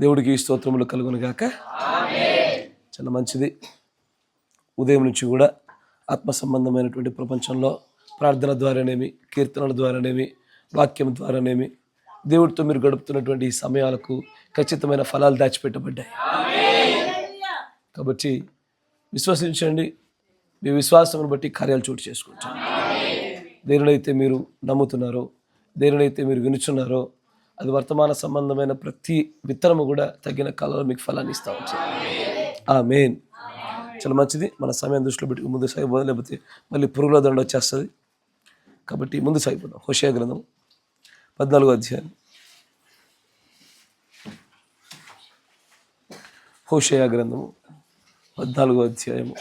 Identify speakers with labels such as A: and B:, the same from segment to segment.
A: దేవుడికి స్తోత్రములు కలుగును గాక. చాలా మంచిది. ఉదయం నుంచి కూడా ఆత్మ సంబంధమైనటువంటి ప్రపంచంలో ప్రార్థన ద్వారానేమి, కీర్తనల ద్వారానేమి, వాక్యం ద్వారానేమి దేవుడితో మీరు గడుపుతున్నటువంటి ఈ సమయాలకు ఖచ్చితమైన ఫలాలు దాచిపెట్టబడ్డాయి. కాబట్టి విశ్వసించండి, మీ విశ్వాసమును బట్టి కార్యాలు చోటు చేసుకుంటారు. దేనినైతే మీరు నమ్ముతున్నారో, దేనినైతే మీరు వినుచున్నారో అది వర్తమాన సంబంధమైన ప్రతి విత్తనము కూడా తగిన కాలంలో మీకు ఫలాన్ని ఇస్తూ ఉంటాయి. ఆమేన్. చాలా మంచిది. మన సమయం దృష్టిలో పెట్టి ముందు సాగిపోదాం, లేకపోతే మళ్ళీ పురుగుల దండ వచ్చేస్తుంది. కాబట్టి ముందు సాగిపోదాం. హోషేయ గ్రంథం 14వ అధ్యాయం. హోషేయ గ్రంథము 14వ అధ్యాయము.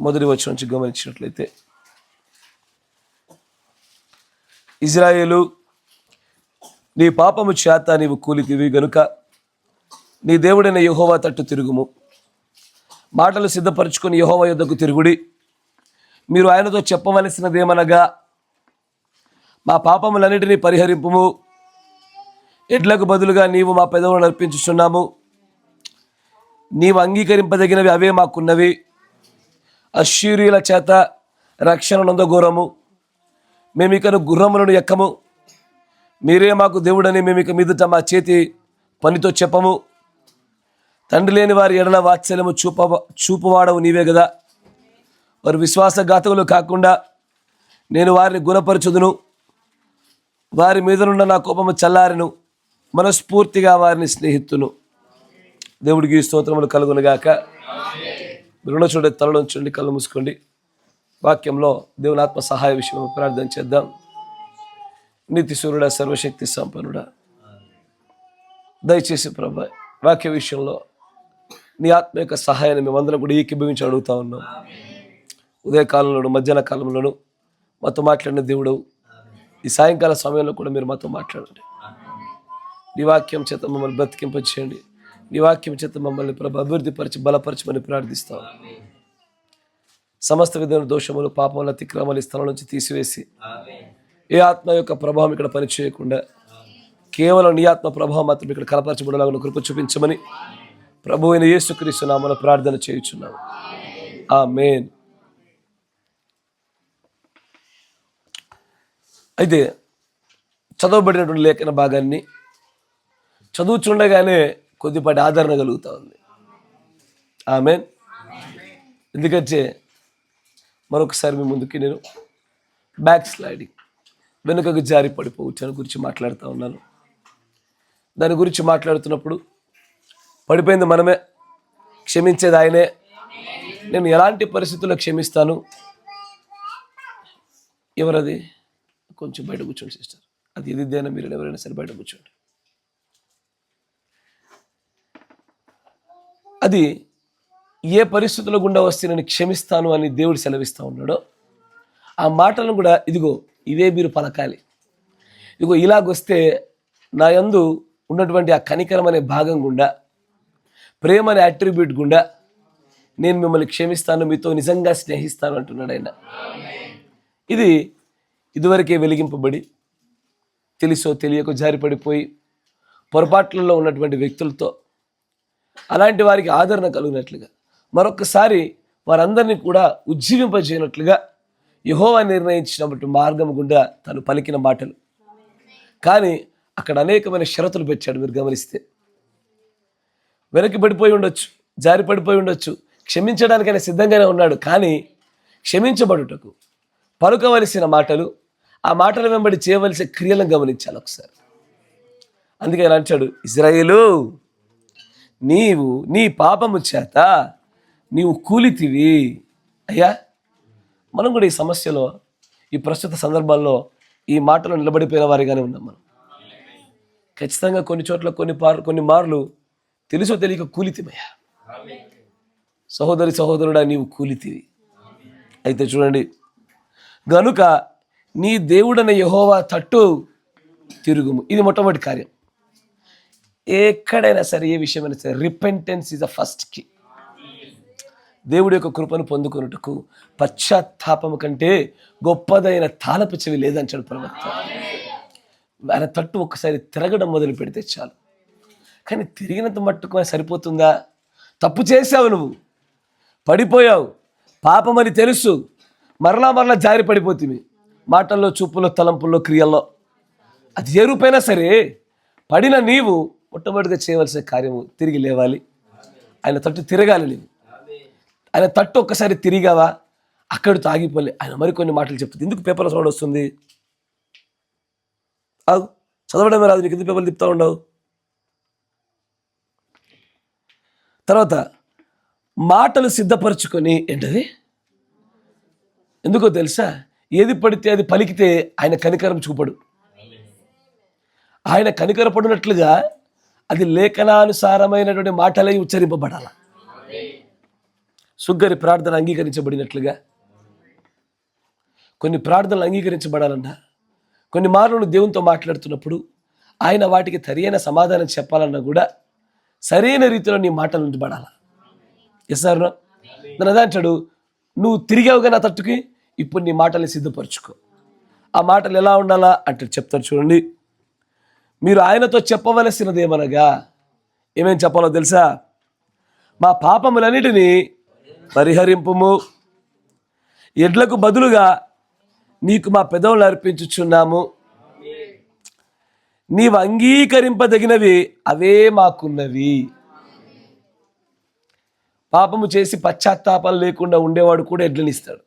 A: మొదటి వచనం నుంచి గమనించినట్లయితే, ఇజ్రాయేలు, నీ పాపము చేత నీవు కూలితివి గనుక నీ దేవుడైన యెహోవా తట్టు తిరుగుము. మాటలు సిద్ధపరచుకొని యెహోవా యొద్దకు తిరుగుడి. మీరు ఆయనతో చెప్పవలసినదేమనగా, మా పాపములన్నిటినీ పరిహరింపుము. ఎడ్లకు బదులుగా నీవు మా పెదవులను అర్పించుచున్నాము. నీవు అంగీకరింపదగినవి అవే మాకున్నవి. అశ్షూరీయుల చేత రక్షణ నొందగోరము. మేమికను గుర్రములను ఎక్కము. మీరే మాకు దేవుడని మేమిక మీదట మా చేతి పనితో చెప్పము. తండ్రి లేని వారి ఎడల వాత్సల్యము చూపువాడవు నీవే కదా. వారు విశ్వాసఘాతకులు కాకుండా నేను వారిని గుణపరచుదును. వారి మీదనున్న నా కోపము చల్లారెను. మనస్ఫూర్తిగా వారిని స్నేహితును. దేవుడికి స్తోత్రములు కలుగునుగాక. రుణ చూడండి, తలలో ఉంచండి, కళ్ళు మూసుకోండి. వాక్యంలో దేవుని ఆత్మ సహాయ విషయం ప్రార్థన చేద్దాం. నీతి సూర్యుడా, సర్వశక్తి సంపన్నుడా, దయచేసి ప్రభా వాక్య విషయంలో నీ ఆత్మ యొక్క సహాయాన్ని మేమందరం కూడా ఏకీభవించి అడుగుతా ఉన్నాం. ఉదయకాలంలోను, మధ్యాహ్న కాలంలోను మాతో మాట్లాడిన దేవుడు, ఈ సాయంకాల సమయంలో కూడా మీరు మాతో మాట్లాడండి. నీ వాక్యం చేత మమ్మల్ని బ్రతికింపచేయండి. నీ వాక్యం చేత మమ్మల్ని ప్రభు అభివృద్ధిపరిచి బలపరచమని ప్రార్థిస్తాం. సమస్త విధమైన దోషములు, పాపములు, అతిక్రమాలు ఈ స్థలం నుంచి తీసివేసి ఏ ఆత్మ యొక్క ప్రభావం ఇక్కడ పనిచేయకుండా కేవలం నీ ఆత్మ ప్రభావం మాత్రం ఇక్కడ కనపరచబడేలాగా కృప చూపించమని ప్రభు అయిన యేసుక్రీస్తు నామమున ప్రార్థన చేయుచున్నాము. ఆమేన్. అయితే చదవబడినటువంటి లేఖన భాగాన్ని చదువుచుండగానే కొద్దిపాటి ఆదరణ కలుగుతూ ఉంది. ఆమేన్. ఎందుకంటే మరొకసారి మీ ముందుకి నేను బ్యాక్ స్లైడింగ్, వెనుకకు జారి పడిపోవచ్చాను గురించి మాట్లాడుతూ ఉన్నాను. దాని గురించి మాట్లాడుతున్నప్పుడు పడిపోయింది మనమే, క్షమించేది ఆయనే. నేను ఎలాంటి పరిస్థితుల్లో క్షమిస్తాను? ఎవరది? కొంచెం బయట కూర్చోండి సిస్టర్. అది ఏదిదైనా మీరు ఎవరైనా సరే బయట కూర్చోండి. అది ఏ పరిస్థితుల గుండా వస్తే నేను క్షమిస్తాను అని దేవుడు సెలవిస్తూ ఉన్నాడో ఆ మాటలను కూడా ఇదిగో ఇవే మీరు పలకాలి. ఇదిగో ఇలాగొస్తే నా యందు ఉన్నటువంటి ఆ కనికరం అనే భాగం గుండా, ప్రేమ అనే అట్రిబ్యూట్ గుండా నేను మిమ్మల్ని క్షమిస్తాను, మీతో నిజంగా స్నేహిస్తాను అంటున్నాడు ఆయన. ఇది ఇదివరకే వెలిగింపబడి తెలుసో తెలియకో జారిపడిపోయి పొరపాట్లలో ఉన్నటువంటి వ్యక్తులతో అలాంటి వారికి ఆదరణ కలిగినట్లుగా మరొకసారి వారందరినీ కూడా ఉజ్జీవింపజేయనట్లుగా యెహోవా నిర్ణయించినటువంటి మార్గం గుండా తను పలికిన మాటలు. కానీ అక్కడ అనేకమైన షరతులు పెట్టాడు. మీరు గమనిస్తే వెనక్కి పడిపోయి ఉండొచ్చు, జారి పడిపోయి ఉండొచ్చు, క్షమించడానికైనా సిద్ధంగానే ఉన్నాడు. కానీ క్షమించబడుటకు పలుకవలసిన మాటలు, ఆ మాటల వెంబడి చేయవలసిన క్రియలను గమనించాలి ఒకసారి. అందుకే ఇలా అంటాడు, ఇజ్రాయేలు, నీవు నీ పాపము చేత నీవు కూలితివి. అయ్యా, మనం కూడా ఈ సమస్యలో, ఈ ప్రస్తుత సందర్భాల్లో ఈ మాటలో నిలబడిపోయిన వారిగానే ఉన్నాం. మనం ఖచ్చితంగా కొన్ని చోట్ల కొన్ని మార్లు తెలుసో తెలియక కూలితివయ్యా. సహోదరుడా, నీవు కూలితివి. అయితే చూడండి, గనుక నీ దేవుడైన యెహోవా తట్టు తిరుగుము. ఇది మొట్టమొదటి కార్యం. ఎక్కడైనా సరే, ఏ విషయమైనా సరే, repentance is the first key. దేవుడి యొక్క కృపను పొందుకొనుటకు పశ్చాత్తాపము కంటే గొప్పదైన తాళపు చెవి లేదంటాడు ప్రవక్త. ఆయన తట్టు ఒక్కసారి తిరగడం మొదలు పెడితే చాలు. కానీ తిరిగినంత మట్టుకు సరిపోతుందా? తప్పు చేసావు, నువ్వు పడిపోయావు, పాపమని తెలుసు, మరలా జారి పడిపోతుంది మాటల్లో, చూపుల్లో, తలంపుల్లో, క్రియల్లో. అది ఏ రూపైనా సరే పడిన నీవు మొట్టమొదటిగా చేయవలసిన కార్యము తిరిగి లేవాలి, ఆయన తట్టు తిరగాలి. నీవు ఆయన తట్టు ఒక్కసారి తిరిగావా, అక్కడితో ఆగిపోలే. ఆయన మరికొన్ని మాటలు చెప్తుంది. ఎందుకు పేపర్లో సౌండ్ వస్తుంది? చదవడమే రాదు నీకు, ఎందుకు పేపర్లు తిప్పుతూ ఉండవు? తర్వాత మాటలు సిద్ధపరచుకొని, ఏంటది? ఎందుకో తెలుసా? ఏది పడితే అది పలికితే ఆయన కనికరం చూపడు. ఆయన కనికరపడినట్లుగా అది లేఖనానుసారమైనటువంటి మాటలై ఉచ్చరింపబడాల. సుగ్గరి ప్రార్థన అంగీకరించబడినట్లుగా కొన్ని ప్రార్థనలు అంగీకరించబడాలన్న, కొన్ని మార్లు దేవునితో మాట్లాడుతున్నప్పుడు ఆయన వాటికి సరైన సమాధానం చెప్పాలన్నా కూడా సరైన రీతిలో నీ మాటలు ఉంచబడాల. ఎస్ సార్, నన్ను అదే అంటాడు, నువ్వు తిరిగావుగా నా తట్టుకి, ఇప్పుడు నీ మాటల్ని సిద్ధపరచుకో. ఆ మాటలు ఎలా ఉండాలా అంటే చెప్తారు చూడండి. మీరు ఆయనతో చెప్పవలసినది ఏమనగా, ఏమేం చెప్పాలో తెలుసా? మా పాపములన్నిటినీ పరిహరింపుము, ఎడ్లకు బదులుగా నీకు మా పెదవులు అర్పించుచున్నాము, నీవు అంగీకరింపదగినవి అవే మాకున్నవి. పాపము చేసి పశ్చాత్తాపాలు లేకుండా ఉండేవాడు కూడా ఎడ్లను ఇస్తాడు.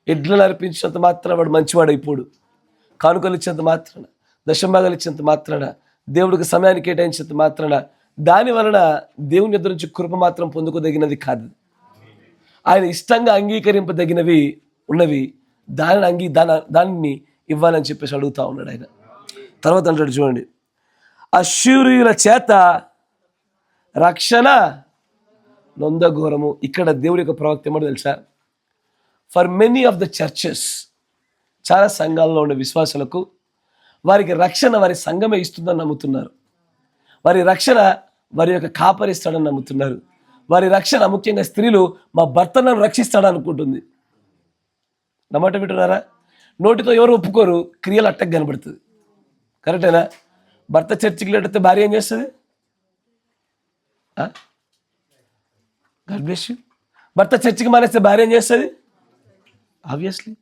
A: ఎడ్లను అర్పించినంత మాత్రాన వాడు మంచివాడు అయిపోడు. కానుకలు ఇచ్చేంత మాత్రాన, దశంభాగాలు ఇచ్చేంత మాత్రాన, దేవుడికి సమయాన్ని కేటాయించేంత మాత్రాన, దాని వలన దేవుని ఎదురు నుంచి కృప మాత్రం పొందుకోదగినది కాదు. ఆయన ఇష్టంగా అంగీకరింపదగినవి ఉన్నవి, దానిని ఇవ్వాలని చెప్పేసి అడుగుతా ఉన్నాడు ఆయన. తర్వాత అంటాడు చూడండి, అశ్షూరీయుల చేత రక్షణ నొందఘోరము. ఇక్కడ దేవుడి యొక్క ప్రవక్త ఏమో తెలుసా? For many of the churches, చాలా సంఘాల్లో ఉండే విశ్వాసులకు వారికి రక్షణ వారి సంఘమే ఇస్తుందని నమ్ముతున్నారు. వారి రక్షణ వారి యొక్క కాపరిస్తాడని నమ్ముతున్నారు. వారి రక్షణ ముఖ్యంగా స్త్రీలు మా భర్తను రక్షిస్తాడు అనుకుంటుంది. నమ్మట వింటున్నారా? నోటితో ఎవరు ఒప్పుకోరు, క్రియలు అట్టకు కనబడుతుంది. కరెక్టేనా? భర్త చర్చికి లేకపోతే భార్య ఏం చేస్తుంది? God bless you. భర్త చర్చికి మానేస్తే భార్య ఏం చేస్తుంది? ఆబ్వియస్లీ.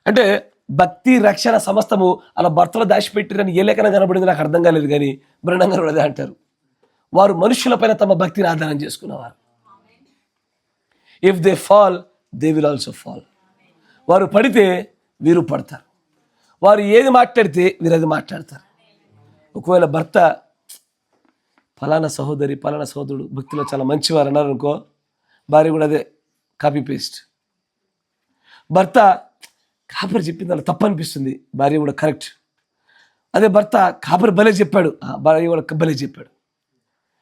A: అంటే భక్తి రక్షణ సమస్తము అలా భర్తలో దాచిపెట్టిరని ఏ లేఖనం కనబడింది నాకు అర్థం కాలేదు, కానీ బ్రహ్మంగా అదే అంటారు. వారు మనుషులపైన తమ భక్తిని ఆధారం చేసుకున్నవారు. If they fall they will also fall. వారు పడితే వీరు పడతారు. వారు ఏది మాట్లాడితే వీరు అది మాట్లాడతారు. ఒకవేళ భర్త ఫలానా సహోదరి ఫలానా సహోదరుడు భక్తిలో చాలా మంచివారు అన్నారు అనుకో, భార్య కూడా అదే కాపీ పేస్ట్. భర్త కాపరి చెప్పింది అలా తప్పు అనిపిస్తుంది, భార్య కూడా కరెక్ట్. అదే భర్త కాపరి భలే చెప్పాడు, భార్య కూడా భలే చెప్పాడు.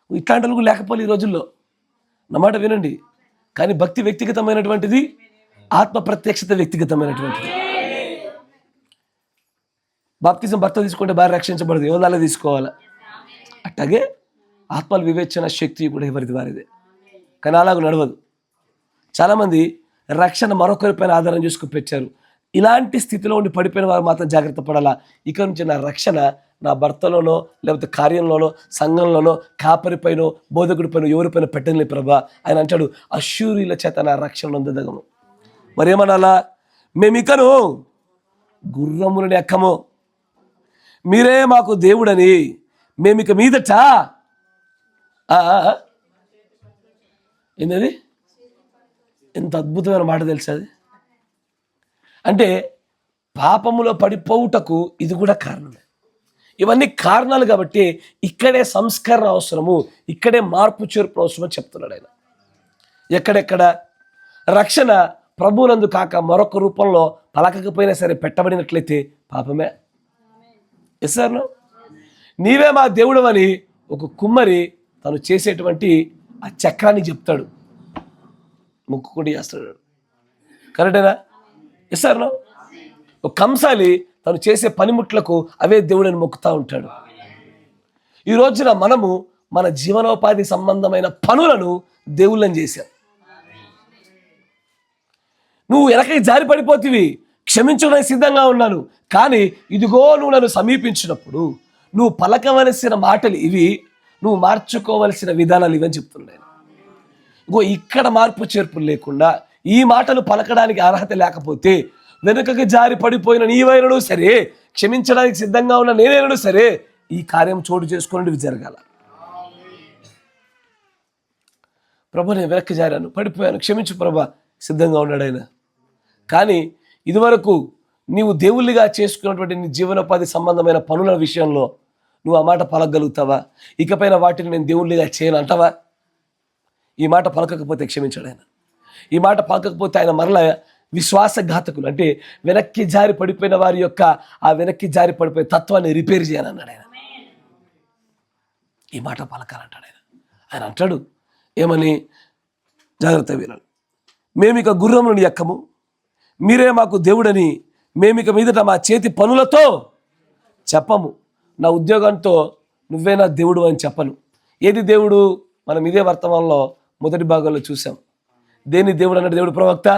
A: ఇట్లాంటి వాళ్ళు లేకపోలే ఈ రోజుల్లో. నా మాట వినండి. కానీ భక్తి వ్యక్తిగతమైనటువంటిది, ఆత్మ ప్రత్యక్షత వ్యక్తిగతమైనటువంటిది. బాప్తిజం భర్త తీసుకుంటే భార్య రక్షించబడదు, ఎవరిదాలా తీసుకోవాలా. అట్లాగే ఆత్మల వివేచన శక్తి కూడా ఎవరిది వారిదే. కానీ అలాగ నడవదు. చాలామంది రక్షణ మరొకరిపైన ఆధారం చేసుకుని పెట్టారు. ఇలాంటి స్థితిలో ఉండి పడిపోయిన వారు మాత్రం జాగ్రత్త పడాలా. ఇక నుంచి నా రక్షణ నా భర్తలోనో లేకపోతే కార్యంలోనో సంఘంలోనో కాపరిపైనో బోధకుడిపైనో ఎవరిపైన పెట్టలే ప్రభా. ఆయన అంటాడు, అశ్షూరీయుల చేత నా రక్షణ నొందదగము. మరేమనాలా? మేమికను గుర్రములని ఎక్కము, మీరే మాకు దేవుడని మేమిక మీదట ఏంటది? ఎంత అద్భుతమైన మాట తెలుసా అది. అంటే పాపములో పడిపోవుటకు ఇది కూడా కారణమే. ఇవన్నీ కారణాలు కాబట్టి ఇక్కడే సంస్కరణ అవసరము, ఇక్కడే మార్పు చేర్పు అవసరం అని చెప్తున్నాడు ఆయన. ఎక్కడెక్కడ రక్షణ ప్రభువునందు కాక మరొక రూపంలో పలకకపోయినా సరే పెట్టబడినట్లయితే పాపమే. ఎస్ సార్, నీవే మా దేవుడు అని ఒక కుమ్మరి తను చేసేటువంటి ఆ చక్రాన్ని చెప్తాడు, ముక్కుకుడి చేస్తాడు. కరెక్టేనా? Yes sir. ఒక కంసాలి తను చేసే పనిముట్లకు అవే దేవుడని మొక్కుతూ ఉంటాడు. ఈ రోజున మనము మన జీవనోపాధి సంబంధమైన పనులను దేవుళ్ళని చేశాం. నువ్వు వెనకకి జారి పడిపోతివి, క్షమించడానికి సిద్ధంగా ఉన్నాను, కానీ ఇదిగో నువ్వు నన్ను సమీపించినప్పుడు నువ్వు పలకవలసిన మాటలు ఇవి, నువ్వు మార్చుకోవలసిన విధానాలు ఇవని చెప్తున్నాను. ఇగో ఇక్కడ మార్పు చేర్పులు లేకుండా ఈ మాటలు పలకడానికి అర్హత లేకపోతే వెనుకకి జారి పడిపోయిన నీవైనను సరే, క్షమించడానికి సిద్ధంగా ఉన్న నేనైనను సరే, ఈ కార్యం చోటు చేసుకునేవి జరగాల. ప్రభు నేను వెనక్కి జారాను, పడిపోయాను, క్షమించు ప్రభా, సిద్ధంగా ఉన్నాడు ఆయన. కానీ ఇదివరకు నీవు దేవుళ్ళిగా చేసుకున్నటువంటి నీ జీవనోపాధి సంబంధమైన పనుల విషయంలో నువ్వు ఆ మాట పలకగలుగుతావా? ఇకపైన వాటిని నేను దేవుళ్ళిగా చేయను అంటావా? ఈ మాట పలకకపోతే క్షమించాడు ఆయన. ఈ మాట పలకకపోతే ఆయన మరల విశ్వాసఘాతకులు అంటే వెనక్కి జారి పడిపోయిన వారి యొక్క ఆ వెనక్కి జారి పడిపోయే తత్వాన్ని రిపేర్ చేయాలన్నాడు ఆయన. ఈ మాట పలకాలంటాడు ఆయన. ఆయన అంటాడు ఏమని? జాగ్రత్త వినాలి. మేమిక గుర్రములను ఎక్కము, మీరే మాకు దేవుడని మేమిక మీదట మా చేతి పనులతో చెప్పము. నా ఉద్యోగంతో నువ్వే నా దేవుడు అని చెప్పను. ఏది దేవుడు? మనం ఇదే వర్తమానంలో మొదటి భాగంలో చూసాం. దేని దేవుడు అన్నాడు దేవుడు ప్రవక్త?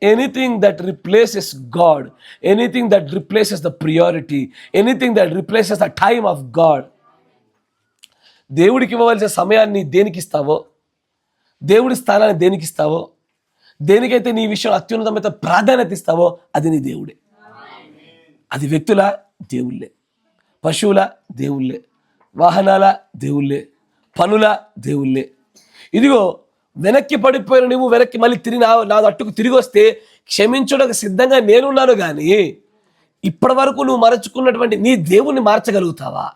A: Anything that replaces God, anything that replaces the priority, anything that replaces the time of God. దేవుడికి ఇవ్వవలసిన సమయాన్ని దేనికి ఇస్తావో, దేవుడి స్థానాన్ని దేనికి ఇస్తావో, దేనికైతే నీ విషయం అత్యున్నతమైన ప్రాధాన్యత ఇస్తావో అది నీ దేవుడే. అది వ్యక్తుల దేవుళ్ళే, పశువుల దేవుళ్ళే, వాహనాల దేవుళ్ళే, పనుల దేవుళ్ళే. ఇదిగో వెనక్కి పడిపోయిన నువ్వు వెనక్కి మళ్ళీ తిరిగి నా అట్టుకు తిరిగి వస్తే క్షమించడానికి సిద్ధంగా నేనున్నాను, కానీ ఇప్పటి వరకు నువ్వు మరచుకున్నటువంటి నీ దేవుణ్ణి మార్చగలుగుతావా?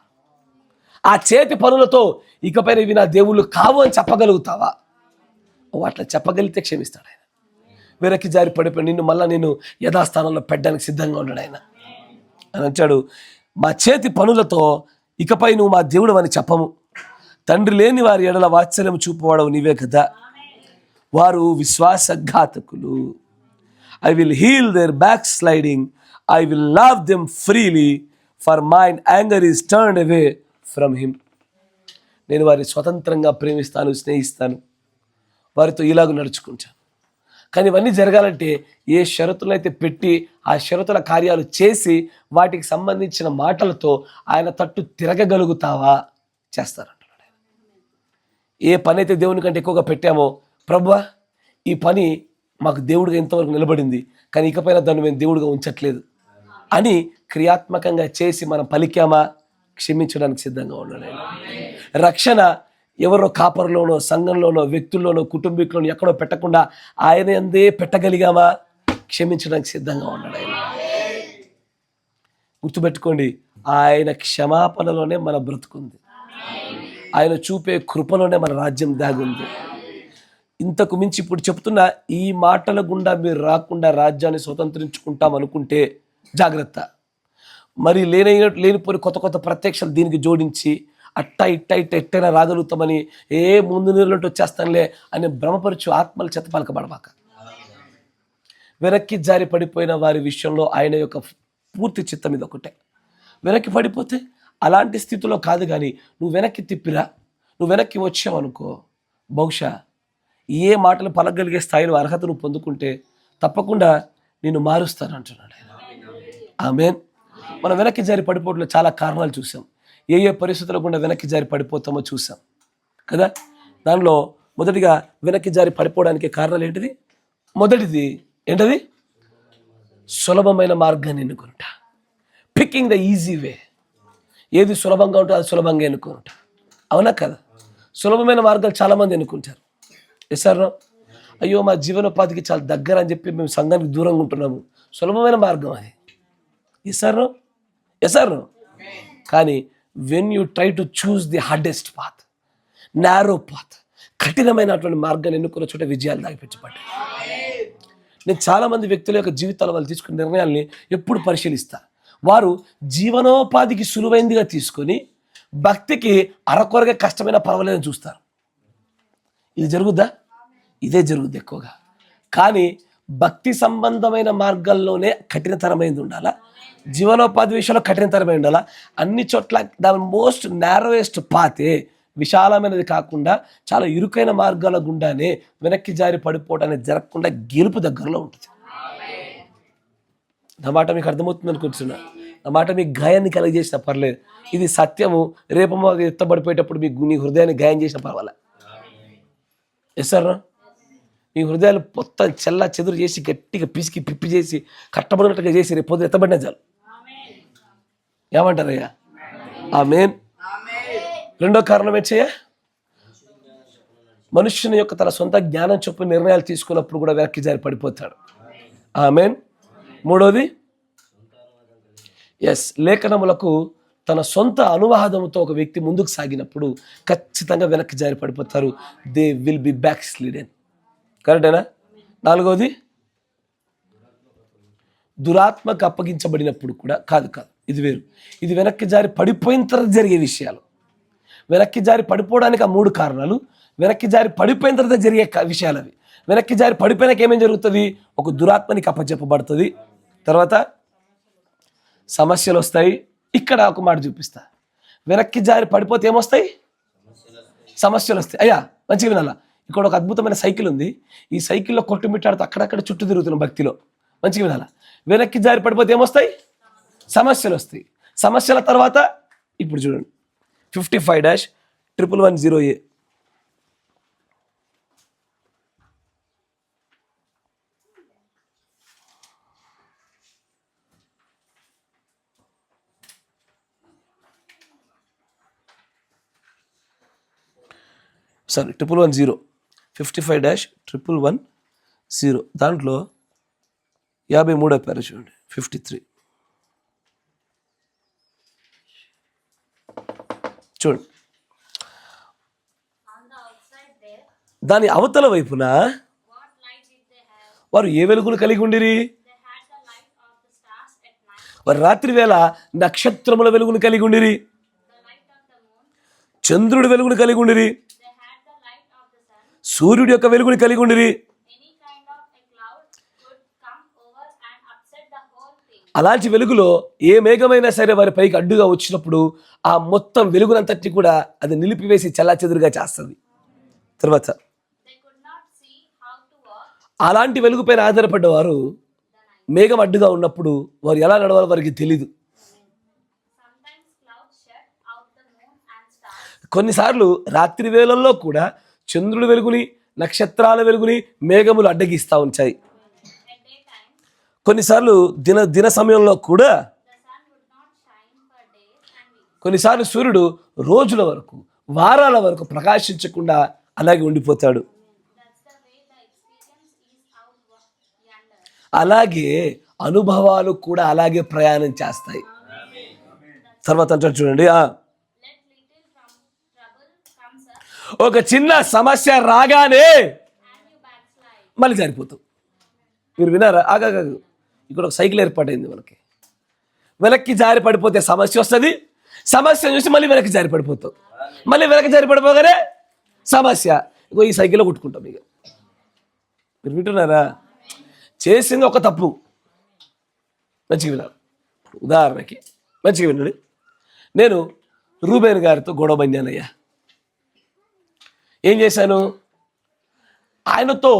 A: ఆ చేతి పనులతో ఇకపైన ఇవి నా దేవుళ్ళు కావు అని చెప్పగలుగుతావా? అట్లా చెప్పగలిగితే క్షమిస్తాడు ఆయన. వెనక్కి జారి పడిపోయి నిన్ను మళ్ళీ నేను యథాస్థానంలో పెట్టడానికి సిద్ధంగా ఉన్నాడు ఆయన. అని అంటాడు, మా చేతి పనులతో ఇకపై నువ్వు మా దేవుడు అని చెప్పము. తండ్రి లేని వారి ఎడల వాత్సల్యం చూపువాడవు నీవే కదా. వారు విశ్వాసఘాతకులు. I will heal their backsliding, I will love them freely, for mine anger is turned away from him. నేను వారిని స్వతంత్రంగా ప్రేమిస్తాను, స్నేహిస్తాను, వారితో ఇలాగ నడుచుకుంటాను. కానీ ఇవన్నీ జరగాలంటే ఏ షరతులను అయితే పెట్టి ఆ షరతుల కార్యాలు చేసి వాటికి సంబంధించిన మాటలతో ఆయన తట్టు తిరగగలుగుతావా? చేస్తారంటున్నాడు ఆయన. ఏ పని అయితే దేవుని కంటే ఎక్కువగా పెట్టామో, ప్రభువా ఈ పని మాకు దేవుడిగా ఇంతవరకు నిలబడింది, కానీ ఇకపైన దాన్ని మేము దేవుడిగా ఉంచట్లేదు అని క్రియాత్మకంగా చేసి మనం పలికామా? క్షమించడానికి సిద్ధంగా ఉన్నాడు ఆయన. రక్షణ ఎవరో కాపర్లోనో, సంఘంలోనో, వ్యక్తుల్లోనో, కుటుంబీకులను ఎక్కడో పెట్టకుండా ఆయన అందే పెట్టగలిగామా? క్షమించడానికి సిద్ధంగా ఉన్నాడు ఆయన. గుర్తుపెట్టుకోండి, ఆయన క్షమాపణలోనే మన బ్రతుకుంది, ఆయన చూపే కృపలోనే మన రాజ్యం దాగుంది. ఇంతకు మించి ఇప్పుడు చెప్తున్న ఈ మాటల గుండా మీరు రాకుండా రాజ్యాన్ని స్వతంత్రించుకుంటాం అనుకుంటే జాగ్రత్త. మరి లేనిపోని కొత్త కొత్త ప్రత్యక్షలు దీనికి జోడించి ఎట్టైనా రాగలుగుతామని ముందు నీళ్ళంటూ వచ్చేస్తానులే అని భ్రమపరచు ఆత్మల చేత పలకబడవాక. వెనక్కి జారి పడిపోయిన వారి విషయంలో ఆయన యొక్క పూర్తి చిత్తం ఇది ఒకటే. వెనక్కి పడిపోతే అలాంటి స్థితిలో కాదు, కానీ నువ్వు వెనక్కి తిప్పిరా, నువ్వు వెనక్కి వచ్చావనుకో, బహుశా ఏ మాటలు పలకగలిగే స్థాయిలో అర్హత నువ్వు పొందుకుంటే తప్పకుండా నేను మారుస్తాను అంటున్నాడు ఆయన. ఆమేన్. మనం వెనక్కి జారి పడిపోవడంలో చాలా కారణాలు చూసాం. ఏ పరిస్థితుల్లో గుండా వెనక్కి జారి పడిపోతామో చూసాం కదా. దానిలో మొదటిగా వెనక్కి జారి పడిపోవడానికి కారణాలు ఏంటిది? మొదటిది ఏంటది? సులభమైన మార్గాన్ని ఎన్నుకుంటా. Picking the easy way. ఏది సులభంగా ఉంటుందో అది సులభంగా ఎన్నుకుంటా. అవునా కదా? సులభమైన మార్గాలు చాలామంది ఎన్నుకుంటారు. ఎస్ఆర్ అయ్యో మా జీవనోపాధికి చాలా దగ్గర అని చెప్పి మేము సంఘానికి దూరంగా ఉంటున్నాము. సులభమైన మార్గం అది. ఎస్ఆర్ కానీ when you try to choose the hardest path, narrow path, కఠినమైనటువంటి మార్గాన్ని ఎన్నుకున్న చోట విజయాలు దాగిపెట్టబడ్డాయి. నేను చాలామంది వ్యక్తుల యొక్క జీవితాల వాళ్ళు తీసుకున్న నిర్ణయాల్ని ఎప్పుడు పరిశీలిస్తా. వారు జీవనోపాధికి సులువైందిగా తీసుకొని భక్తికి అరకొరగా కష్టమైన పర్వాలేదని చూస్తారు. ఇది జరుగుద్దా? ఇదే జరుగుద్ది ఎక్కువగా. కానీ భక్తి సంబంధమైన మార్గాల్లోనే కఠినతరమైనది ఉండాలా, జీవనోపాధి విషయంలో కఠినతరమైన ఉండాలా. అన్ని చోట్ల ద మోస్ట్ నారోయెస్ట్ పాతే విశాలమైనది కాకుండా చాలా ఇరుకైన మార్గాల గుండానే వెనక్కి జారి పడిపోవడానికి జరగకుండా గెలుపు దగ్గరలో ఉంటుంది. నా మాట మీకు అర్థమవుతుంది అనుకుంటున్నా. నా మాట మీకు గాయాన్ని కలిగజేసినా పర్లేదు, ఇది సత్యము. రేపు ఎత్తబడిపోయేటప్పుడు మీకు నీ హృదయాన్ని గాయం చేసిన పర్వాలే. ఎస్ సార్, మీ హృదయాలు మొత్తం చెల్లా చెదురు చేసి గట్టిగా పిసికి పిప్పి చేసి కట్టబడినట్టుగా చేసి రేపు పొద్దు ఎత్తబడిన చాలు. ఏమంటారయ్యా? ఆమేన్. రెండో కారణం ఏంటయ్యా? మనుష్యుని యొక్క తన సొంత జ్ఞానం చొప్పున నిర్ణయాలు తీసుకున్నప్పుడు కూడా వెనక్కి జారి పడిపోతాడు. ఆమేన్. మూడోది, లేఖనములకు తన సొంత అనువాదముతో ఒక వ్యక్తి ముందుకు సాగినప్పుడు ఖచ్చితంగా వెనక్కి జారి పడిపోతారు. They will be backslidden. కరెక్టేనా? నాలుగోది, దురాత్మకు అప్పగించబడినప్పుడు కూడా కాదు, ఇది వేరు. ఇది వెనక్కి జారి పడిపోయిన తర్వాత జరిగే విషయాలు. వెనక్కి జారి పడిపోవడానికి ఆ 3 కారణాలు, వెనక్కి జారి పడిపోయిన తర్వాత జరిగే విషయాలు అవి. వెనక్కి జారి పడిపోయినాక ఏమేం జరుగుతుంది? ఒక దురాత్మనికి అప్పచెప్పబడుతుంది. తర్వాత సమస్యలు వస్తాయి. ఇక్కడ ఒక మాట చూపిస్తా. వెనక్కి జారి పడిపోతే ఏమొస్తాయి? సమస్యలు వస్తాయి. అయ్యా మంచిగా వినాలా, ఇక్కడ ఒక అద్భుతమైన సైకిల్ ఉంది. ఈ సైకిల్లో కొట్టుమిట్టాడుతూ అక్కడక్కడ చుట్టూ తిరుగుతున్నాం భక్తిలో. మంచిగా వినాలా, వెనక్కి జారి పడిపోతే ఏమొస్తాయి? సమస్యలు వస్తాయి. సమస్యల తర్వాత ఇప్పుడు చూడండి, 55-1110A. సారీ 1110, 55-1110. దాంట్లో 53 పేరు చూడండి, 53 చూడండి. దాని అవతల వైపున వారు ఏ వెలుగును కలిగి ఉండిరి? వారు రాత్రి వేళ నక్షత్రముల వెలుగును కలిగి ఉండిరి, చంద్రుడి వెలుగును కలిగి ఉండిరి, సూర్యుడి యొక్క వెలుగుని కలిగి ఉండిరి. అలాంటి వెలుగులో ఏ మేఘమైనా సరే వారి పైకి అడ్డుగా వచ్చినప్పుడు ఆ మొత్తం వెలుగునంతటి కూడా అది నిలిపివేసి చెల్లాచెదురుగా చేస్తుంది. తర్వాత అలాంటి వెలుగు పైన ఆధారపడ్డవారు మేఘం అడ్డుగా ఉన్నప్పుడు వారు ఎలా నడవాలో వారికి తెలీదు. కొన్నిసార్లు రాత్రి వేళల్లో కూడా చంద్రుడి వెలుగుని, నక్షత్రాల వెలుగుని మేఘములు అడ్డగిస్తూ ఉంచాయి. కొన్నిసార్లు దిన సమయంలో కూడా కొన్నిసార్లు సూర్యుడు రోజుల వరకు, వారాల వరకు ప్రకాశించకుండా అలాగే ఉండిపోతాడు. అలాగే అనుభవాలు కూడా అలాగే ప్రయాణం చేస్తాయి. తర్వాత అంటారు చూడండి, ఒక చిన్న సమస్య రాగానే మళ్ళీ జారిపోతాం. మీరు వినారా? ఆగాగు, ఇక్కడ ఒక సైకిల్ ఏర్పాటైంది మనకి. వెనక్కి జారి పడిపోతే సమస్య వస్తుంది, సమస్య చూసి మళ్ళీ వెనక్కి జారి పడిపోతాం, మళ్ళీ వెనక్కి జారి పడిపోగానే సమస్య. ఇంకో ఈ సైకిల్లో కొట్టుకుంటాం. ఇక మీరు వింటున్నారా? చేసింది ఒక తప్పు. మంచిగా వినాలి. ఉదాహరణకి మంచిగా వినండి, నేను రూబేన్ గారితో గొడవ పడినానయ్యా. ఏం చేశాను? ఆయనతో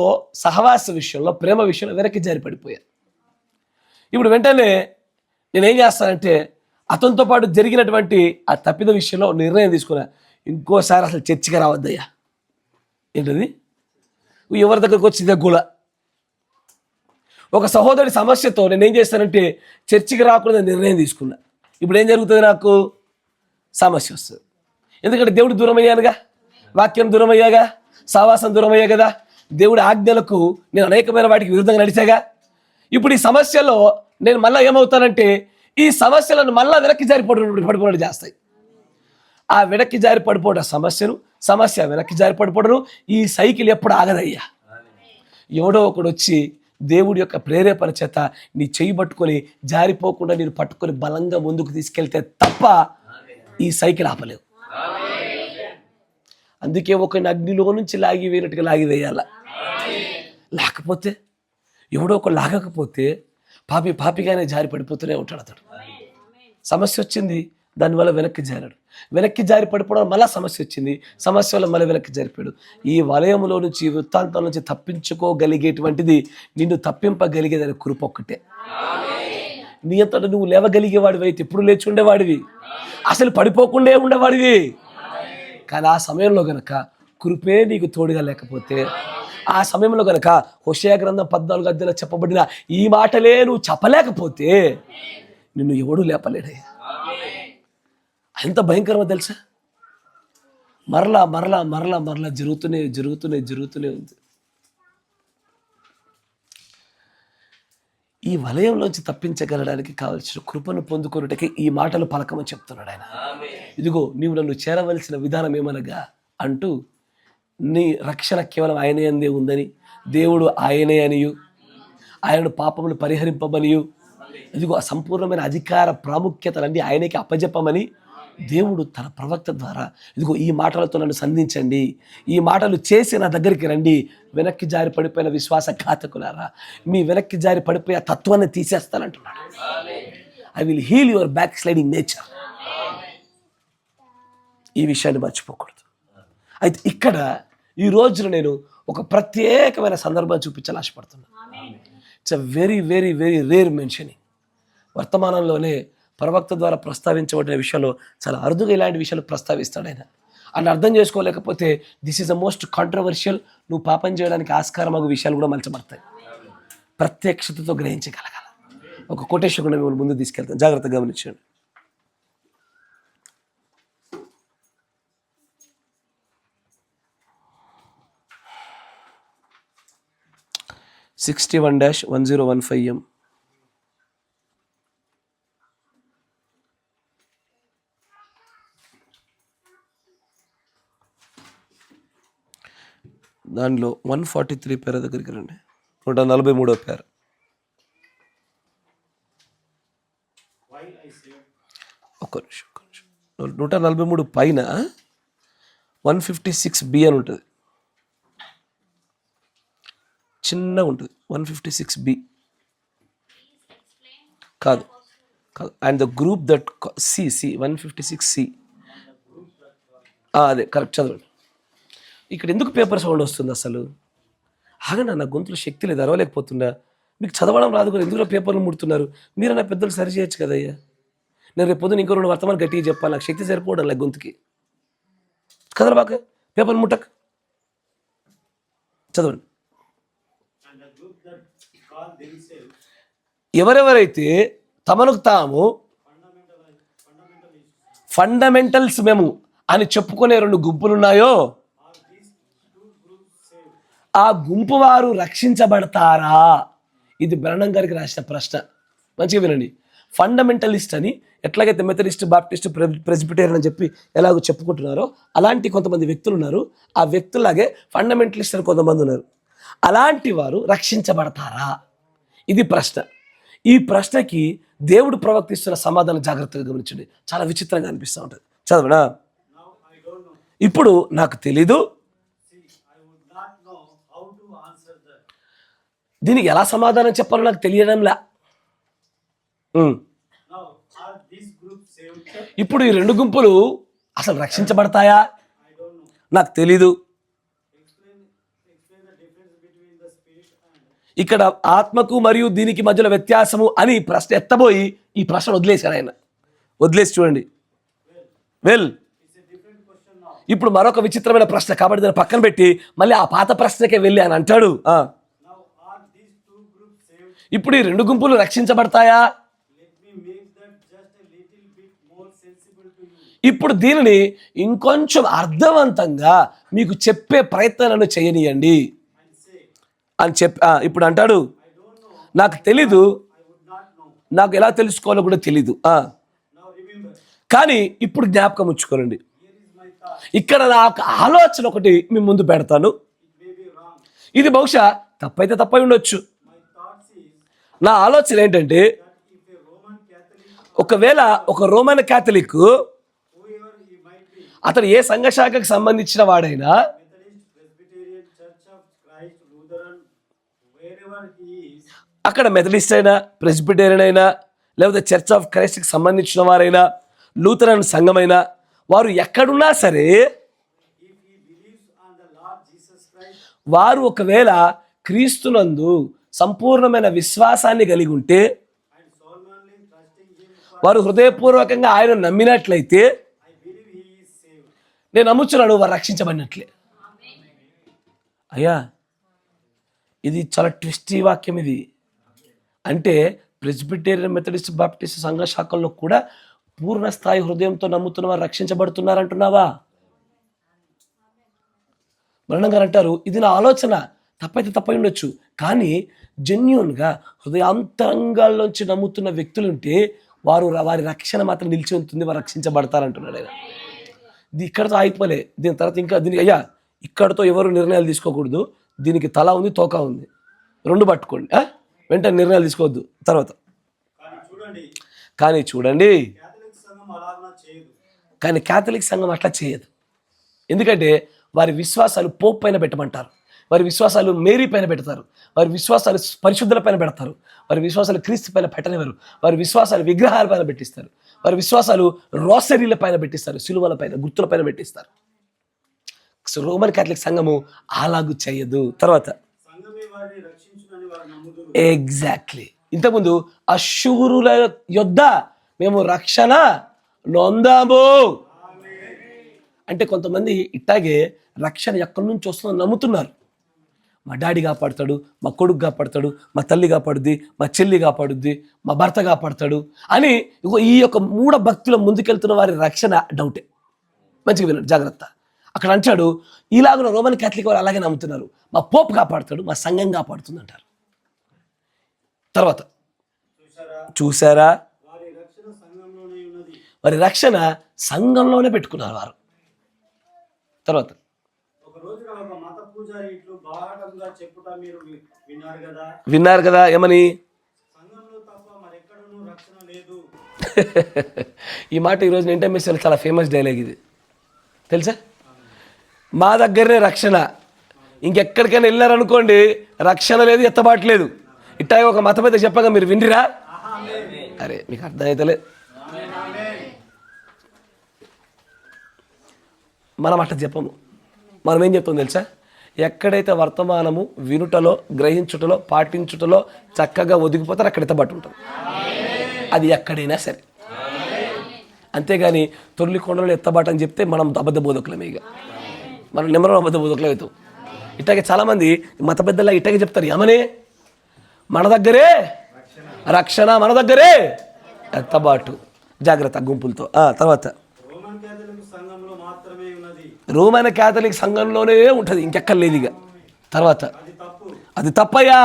A: సహవాస విషయంలో, ప్రేమ విషయంలో వెనక్కి జారి పడిపోయాను. ఇప్పుడు వెంటనే నేనేం చేస్తానంటే అతనితో పాటు జరిగినటువంటి ఆ తప్పిద విషయంలో నిర్ణయం తీసుకున్నా, ఇంకోసారి అసలు చర్చికి రావద్దయ్యా. ఏంటది? ఎవరి దగ్గరకు వచ్చిందే గుల. ఒక సహోదరుడి సమస్యతో నేనేం చేస్తానంటే చర్చికి రాకుండా నిర్ణయం తీసుకున్నా. ఇప్పుడు ఏం జరుగుతుంది? నాకు సమస్య వస్తుంది. ఎందుకంటే దేవుడు దూరం అయ్యానుగా, వాక్యం దూరం అయ్యాగా, సావాసం దూరం అయ్యా కదా, దేవుడి ఆజ్ఞలకు నేను అనేకమైన వాటికి విరుద్ధంగా నడిచాగా. ఇప్పుడు ఈ సమస్యలో నేను మళ్ళీ ఏమవుతానంటే ఈ సమస్యలను మళ్ళీ వెనక్కి జారి పడిపోవడం చేస్తాయి. ఆ వెనక్కి జారి పడిపోవడం సమస్యను, సమస్య వెనక్కి జారి పడిపోవడం, ఈ సైకిల్ ఎప్పుడు ఆగదయ్యా. ఎవడో ఒకడు వచ్చి దేవుడి యొక్క ప్రేరేపణ చేత నీ చెయ్యి పట్టుకొని జారిపోకుండా నేను పట్టుకొని బలంగా ముందుకు తీసుకెళ్తే తప్ప ఈ సైకిల్ ఆపలేవు. అందుకే ఒకరిని అగ్నిలో నుంచి లాగి వేయనట్టుగా లాగి వేయాల. లేకపోతే ఎవడో ఒక లాగకపోతే పాపిగానే జారి పడిపోతూనే ఉంటాడు అతడు. సమస్య వచ్చింది, దానివల్ల వెనక్కి జారాడు. వెనక్కి జారి పడిపోవడం మళ్ళీ సమస్య వచ్చింది. సమస్య వల్ల మళ్ళీ వెనక్కి జారిపోయాడు. ఈ వలయంలో నుంచి, వృత్తాంతం నుంచి తప్పించుకోగలిగేటువంటిది, నిన్ను తప్పింపగలిగేదని కృప ఒక్కటే. నీ అంతటా నువ్వు లేవగలిగేవాడివి అయితే ఎప్పుడు లేచి ఉండేవాడివి, అసలు పడిపోకుండా ఉండేవాడివి. కానీ ఆ సమయంలో గనక కృపే నీకు తోడుగా లేకపోతే, ఆ సమయంలో గనక హోషేయ గ్రంథం 14 అధ్యాయంలో చెప్పబడిన ఈ మాటలే నువ్వు చెప్పలేకపోతే నిన్ను ఎవడూ లేపలేడయ్యా. ఎంత భయంకరమో తెలుసా? మరలా మరలా మరలా మరలా జరుగుతూనే ఉంది. ఈ వలయంలోంచి తప్పించగలడానికి కావలసిన కృపను పొందుకొనుటకి ఈ మాటలు పలకమని చెప్తున్నాడు ఆయన. ఇదిగో నీవు నన్ను చేరవలసిన విధానం ఏమనగా అంటూ, నీ రక్షణ కేవలం ఆయనే అందే ఉందని, దేవుడు ఆయనే అనియు, ఆయనను పాపములు పరిహరింపమనియు, ఇదిగో ఆ సంపూర్ణమైన అధికార ప్రాముఖ్యతలన్నీ ఆయనకి అప్పజెప్పమని దేవుడు తన ప్రవక్త ద్వారా, ఇదిగో ఈ మాటలతో నన్ను సంధించండి, ఈ మాటలు చేసి నా దగ్గరికి రండి, వెనక్కి జారి పడిపోయిన విశ్వాసఘాతకులారా, మీ వెనక్కి జారి పడిపోయే తత్వాన్ని తీసేస్తానంటున్నాడు. I will heal your backsliding nature. ఈ విషయాన్ని మర్చిపోకూడదు. అయితే ఇక్కడ ఈ రోజున నేను ఒక ప్రత్యేకమైన సందర్భాన్ని చూపించాలని ఆశపడుతున్నాను. It's a very very very rare mentioning. వర్తమానంలోనే ప్రవక్త ద్వారా ప్రస్తావించబడిన విషయంలో చాలా అరుదుగా ఇలాంటి విషయాలు ప్రస్తావిస్తాడు ఆయన. అని అర్థం చేసుకోలేకపోతే this is the most controversial, నువ్వు పాపం చేయడానికి ఆస్కారమగు విషయాలు కూడా మలచబడతాయి. ప్రత్యక్షతతో గ్రహించగలగాలి. ఒక కొటేషన్ కూడా మిమ్మల్ని ముందు తీసుకెళ్తాను, జాగ్రత్తగా గమనించండి. (61-1015M) దానిలో 143 పేర దగ్గరికి రండి. 143వ పేర. ఒక్క నిమిషం. 143 పైన 156B అని ఉంటుంది, చిన్నగా ఉంటుంది. 156B కాదు. And the group that C 156C, అదే కరెక్ట్. చదవండి. ఇక్కడ ఎందుకు పేపర్ సౌండ్ వస్తుంది అసలు? ఆగండి, నా గొంతులో శక్తి లేదు, అరవలేకపోతున్నా. మీకు చదవడం రాదు కూడా, ఎందుకు పేపర్లు ముడుతున్నారు? మీరు నా పెద్దలు సరి చేయొచ్చు కదయ్యా. నేను రేపు పొద్దున ఇంకో 2 వర్తమానం గట్టిగా చెప్పాలి, నాకు శక్తి సరిపోవడం లేదు గొంతుకి. కదలబాక, పేపర్ ముట్టక్, చదవండి. ఎవరెవరైతే తమను తాము ఫండమెంటల్స్ మేము అని చెప్పుకునే 2 గుంపులున్నాయో ఆ గుంపు వారు రక్షించబడతారా? ఇది బ్రహ్నం గారికి రాసిన ప్రశ్న. మంచిగా వినండి. ఫండమెంటలిస్ట్ అని ఎట్లాగైతే మెథడిస్ట్, బాప్టిస్ట్, ప్రెస్బిటేరియన్ అని చెప్పి ఎలాగో చెప్పుకుంటున్నారో అలాంటి కొంతమంది వ్యక్తులు ఉన్నారు. ఆ వ్యక్తులాగే ఫండమెంటలిస్ట్ అని కొంతమంది ఉన్నారు. అలాంటి వారు రక్షించబడతారా? ఇది ప్రశ్న. ఈ ప్రశ్నకి దేవుడు ప్రవక్తిస్తున్న సమాధానం జాగ్రత్తగా గమనించండి. చాలా విచిత్రంగా అనిపిస్తూ ఉంటుంది. చదవనా? ఇప్పుడు నాకు తెలీదు, దీనికి ఎలా సమాధానం చెప్పాలో నాకు తెలియడంలా. ఇప్పుడు ఈ 2 గుంపులు అసలు రక్షించబడతాయా? నాకు తెలీదు. ఇక్కడ ఆత్మకు మరియు దీనికి మధ్యలో వ్యత్యాసము అని ప్రశ్న ఎత్తబోయి ఈ ప్రశ్న వదిలేశాడు ఆయన. వదిలేసి చూడండి. ఇప్పుడు మరొక విచిత్రమైన ప్రశ్న, కాబట్టి దాన్ని పక్కన పెట్టి మళ్ళీ ఆ పాత ప్రశ్నకే వెళ్ళి అని అంటాడు. ఇప్పుడు ఈ 2 గుంపులు రక్షించబడతాయా? ఇప్పుడు దీనిని ఇంకొంచెం అర్థవంతంగా మీకు చెప్పే ప్రయత్నాలను చేయనీయండి అని ఇప్పుడు అంటాడు, నాకు తెలీదు, నాకు ఎలా తెలుసుకోవాలో కూడా తెలీదు. కానీ ఇప్పుడు జ్ఞాపకం ఉంచుకోనండి, ఇక్కడ నాకు ఆలోచన ఒకటి మీ ముందు పెడతాను. ఇది బహుశా తప్పైతే తప్పై ఉండొచ్చు. నా ఆలోచన ఏంటంటే, ఒకవేళ ఒక రోమన్ క్యాథలిక్ అతను ఏ సంఘ శాఖకు సంబంధించిన వాడైనా, అక్కడ మెథడిస్ట్ అయినా, ప్రెస్బిటేరియన్ అయినా, లేకపోతే చర్చ్ ఆఫ్ క్రైస్ట్కి సంబంధించిన వారైనా, లూథరన్ సంఘమైనా వారు ఎక్కడున్నా సరే వారు ఒకవేళ క్రీస్తునందు సంపూర్ణమైన విశ్వాసాన్ని కలిగి ఉంటే, వారు హృదయపూర్వకంగా ఆయన నమ్మినట్లయితే, నేను నమ్ముచున్నాను వారు రక్షించబడినట్లే. అయ్యా, ఇది చాలా ట్విస్టీ వాక్యం. ఇది అంటే ప్రెస్బిటేరియన్, మెథడిస్ట్, బాప్టిస్ట్ సంఘ శాఖల్లో కూడా పూర్ణ స్థాయి హృదయంతో నమ్ముతున్న వారు రక్షించబడుతున్నారంటున్నావా? మరణం గారు అంటారు, ఇది నా ఆలోచన, తప్పైతే తప్పై ఉండొచ్చు, కానీ జెన్యూన్గా హృదయాంతరంగాల్లోంచి నమ్ముతున్న వ్యక్తులుంటే వారి రక్షణ మాత్రం నిలిచి ఉంటుంది, వారు రక్షించబడతారంటున్నాడు ఆయన. ఇది ఇక్కడతో ఆగిపోలే. దీని తర్వాత ఇంకా అయ్యా ఇక్కడతో ఎవరు నిర్ణయాలు తీసుకోకూడదు. దీనికి తల ఉంది, తోక ఉంది, రెండు పట్టుకోండి, వెంటనే నిర్ణయాలు తీసుకోవద్దు. తర్వాత కానీ చూడండి, కానీ క్యాథలిక్ సంఘం అట్లా చేయదు. ఎందుకంటే వారి విశ్వాసాలు పోప్ పైన పెట్టమంటారు, వారి విశ్వాసాలు మేరీ పైన పెడతారు, వారి విశ్వాసాలు పరిశుద్ధుల పైన పెడతారు, వారి విశ్వాసాలు క్రీస్తు పైన పెట్టనివారు, వారి విశ్వాసాలు విగ్రహాల పైన పెట్టిస్తారు, వారి విశ్వాసాలు రోసరీల పైన పెట్టిస్తారు, సిలువల పైన, గుర్తుల పైన పెట్టిస్తారు. సో రోమన్ క్యాథలిక్ సంఘము అలాగూ చేయదు. తర్వాత ఎగ్జాక్ట్లీ, ఇంతకుముందు అశూరుల యొద్ద మేము రక్షణ నొందాము అంటే కొంతమంది ఇట్టాగే రక్షణ ఎక్కడి నుంచి వస్తుందో నమ్ముతున్నారు. మా డాడీ కాపాడుతాడు, మా కొడుకు కాపాడుతాడు, మా తల్లి కాపాడుద్ది, మా చెల్లి కాపాడుద్ది, మా భర్త కాపాడుతాడు అని ఈ యొక్క మూఢ భక్తుల ముందుకెళ్తున్న వారి రక్షణ డౌటే. మంచిగా వినండి, జాగ్రత్త. అక్కడ అంటాడు, ఇలాగున రోమన్ క్యాథలిక్ వారు అలాగే నమ్ముతున్నారు, మా పోప్ కాపాడుతాడు, మా సంఘం కాపాడుతుంది అంటారు. తర్వాత చూసారా, వారి రక్షణ సంఘంలోనే పెట్టుకున్నారు వారు. తర్వాత విన్నారు కదా ఏమని? ఈ మాట ఈరోజు ఇంటర్మీడియట్ చాలా ఫేమస్ డైలాగ్ ఇది, తెలుసా? మా దగ్గరనే రక్షణ, ఇంకెక్కడికైనా వెళ్ళారనుకోండి రక్షణ లేదు, ఎత్తబాట్లేదు. ఇట్టా ఒక మత పెద్ద చెప్పగా మీరు విండిరా? అరే మీకు అర్థమైతలే. మనం అట్లా చెప్పము. మనం ఏం చెప్తాం తెలుసా? ఎక్కడైతే వర్తమానము వినుటలో, గ్రహించుటలో, పాటించుటలో చక్కగా ఒదిగిపోతారు అక్కడ ఎత్తబాటు ఉంటుంది. అది ఎక్కడైనా సరే. అంతేగాని తొలి కొండలో ఎత్తబాటు అని చెప్తే మనం అబద్ధ బోధకులమే. ఇక మనం నెంబర్ అబద్ధ బోధకులు అవుతాం. ఇట్లాగే చాలామంది మత పెద్దలా ఇట్లాగే చెప్తారు, ఏమని? మన దగ్గరే రక్షణ, మన దగ్గరే ఎత్తబాటు. జాగ్రత్త గుంపులతో. తర్వాత రోమన్ క్యాథలిక్ సంఘంలోనే ఉంటుంది, ఇంకెక్కడ లేదు ఇక. తర్వాత అది తప్పయ్యా,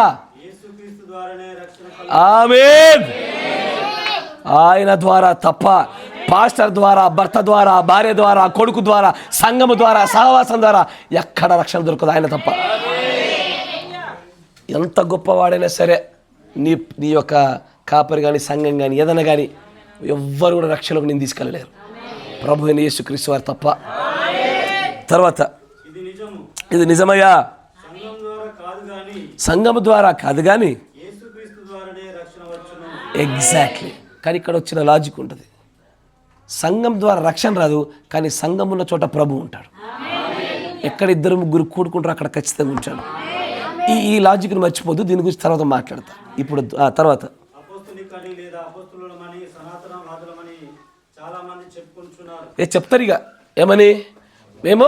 A: ఆమేన్. ఆయన ద్వారా తప్ప, పాస్టర్ ద్వారా, భర్త ద్వారా, భార్య ద్వారా, కొడుకు ద్వారా, సంఘము ద్వారా, సహవాసం ద్వారా ఎక్కడ రక్షణ దొరకదు, ఆయన తప్ప. ఎంత గొప్పవాడైనా సరే నీ యొక్క కాపరి కానీ, సంఘం కానీ, ఏదైనా కానీ ఎవ్వరు కూడా రక్షణకు నేను తీసుకెళ్ళలేరు, ప్రభు అయిన యేసుక్రీస్తు వారు తప్ప. తర్వాత ఇది నిజమయ్యా, సంఘము ద్వారా కాదు కానీ ఎగ్జాక్ట్లీ. కానీ ఇక్కడ వచ్చిన లాజిక్ ఉంటుంది, సంఘం ద్వారా రక్షణ రాదు, కానీ సంఘం ఉన్న చోట ప్రభు ఉంటాడు. ఎక్కడ ఇద్దరు ముగ్గురు కూడుకుంటారో అక్కడ ఖచ్చితంగా ఉంచాడు. ఈ లాజిక్ని మర్చిపోద్దు, దీని గురించి తర్వాత మాట్లాడతా. ఇప్పుడు తర్వాత చెప్తారు ఇక ఏమని? మేము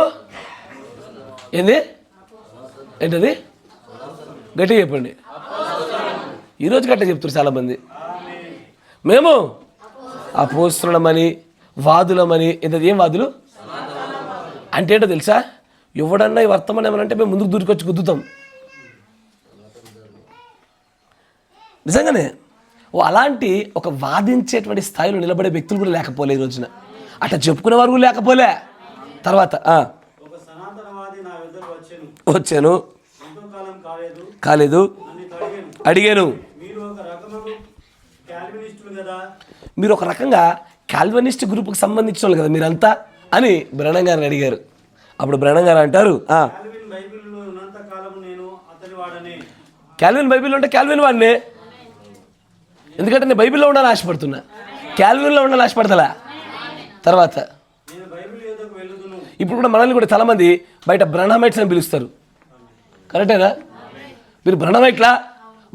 A: ఏంటది గట్టిగా చెప్పండి. ఈరోజు గట్టిగా చెప్తారు చాలామంది. మేము అపోస్తలులమని, వాదులమని. ఏం వాదులు అంటే ఏంటో తెలుసా? ఎవడన్నా ఈ వర్తమానం ఏమనంటే మేము ముందుకు దూరికొచ్చి గుద్దుతాం. నిజంగానే అలాంటి ఒక వాదించేటువంటి స్థాయిలో నిలబడే వ్యక్తులు కూడా లేకపోలే ఈ రోజున, అట్లా చెప్పుకునే వారు కూడా లేకపోలే. తర్వాత వచ్చాను, కాలేదు, అడిగాను. మీరు ఒక రకంగా కాల్వినిస్ట్ గ్రూప్కి సంబంధించిన వాళ్ళు కదా మీరంతా అని బ్రహ్నం గారిని అడిగారు. అప్పుడు బ్రహ్నం గారు అంటారు, కాల్విన్ బైబిల్లో ఉంటే కాల్విన్ వాడినే, ఎందుకంటే నేను బైబిల్లో ఉండాలని ఆశపడుతున్నా, కాల్విన్లో ఉండాలని ఆశపడతలా. తర్వాత ఇప్పుడు కూడా మనల్ని కూడా చాలామంది బయట బ్రహ్మమైట్స్ అని పిలుస్తారు. కరెక్టేనా? మీరు బ్రహ్మమైట్లా?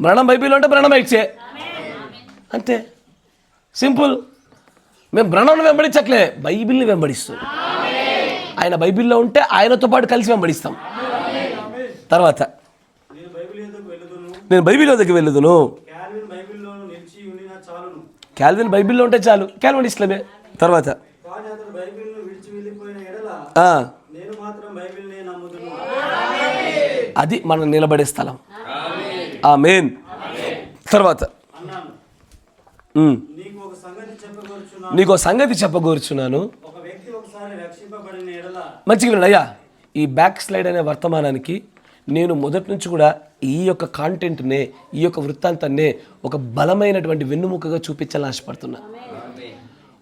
A: బ్రహ్మం బైబిల్లో ఉంటే బ్రహ్మమైట్సే అంతే, సింపుల్. మేము బ్రహ్మను వెంబడించట్లే, బైబిల్ని వెంబడిస్తాం. ఆయన బైబిల్లో ఉంటే ఆయనతో పాటు కలిసి వెంబడిస్తాం. తర్వాత నేను బైబిల్ వద్దకు వెళ్ళదును. క్యాల్విన్ బైబిల్లో ఉంటే చాలు, క్యాల్విన్ ఇస్లామే. తర్వాత అది మనం నిలబడే స్థలం. ఆమేన్. తర్వాత నీకు సంగతి చెప్పగోరుచున్నాను. మంచిగా వినండి అయ్యా. ఈ బ్యాక్ స్లైడ్ అనే వర్తమానానికి నేను మొదటి నుంచి కూడా ఈ యొక్క కాంటెంట్నే, ఈ యొక్క వృత్తాంతాన్నే ఒక బలమైనటువంటి వెన్నుముకగా చూపించాలని ఆశపడుతున్నా.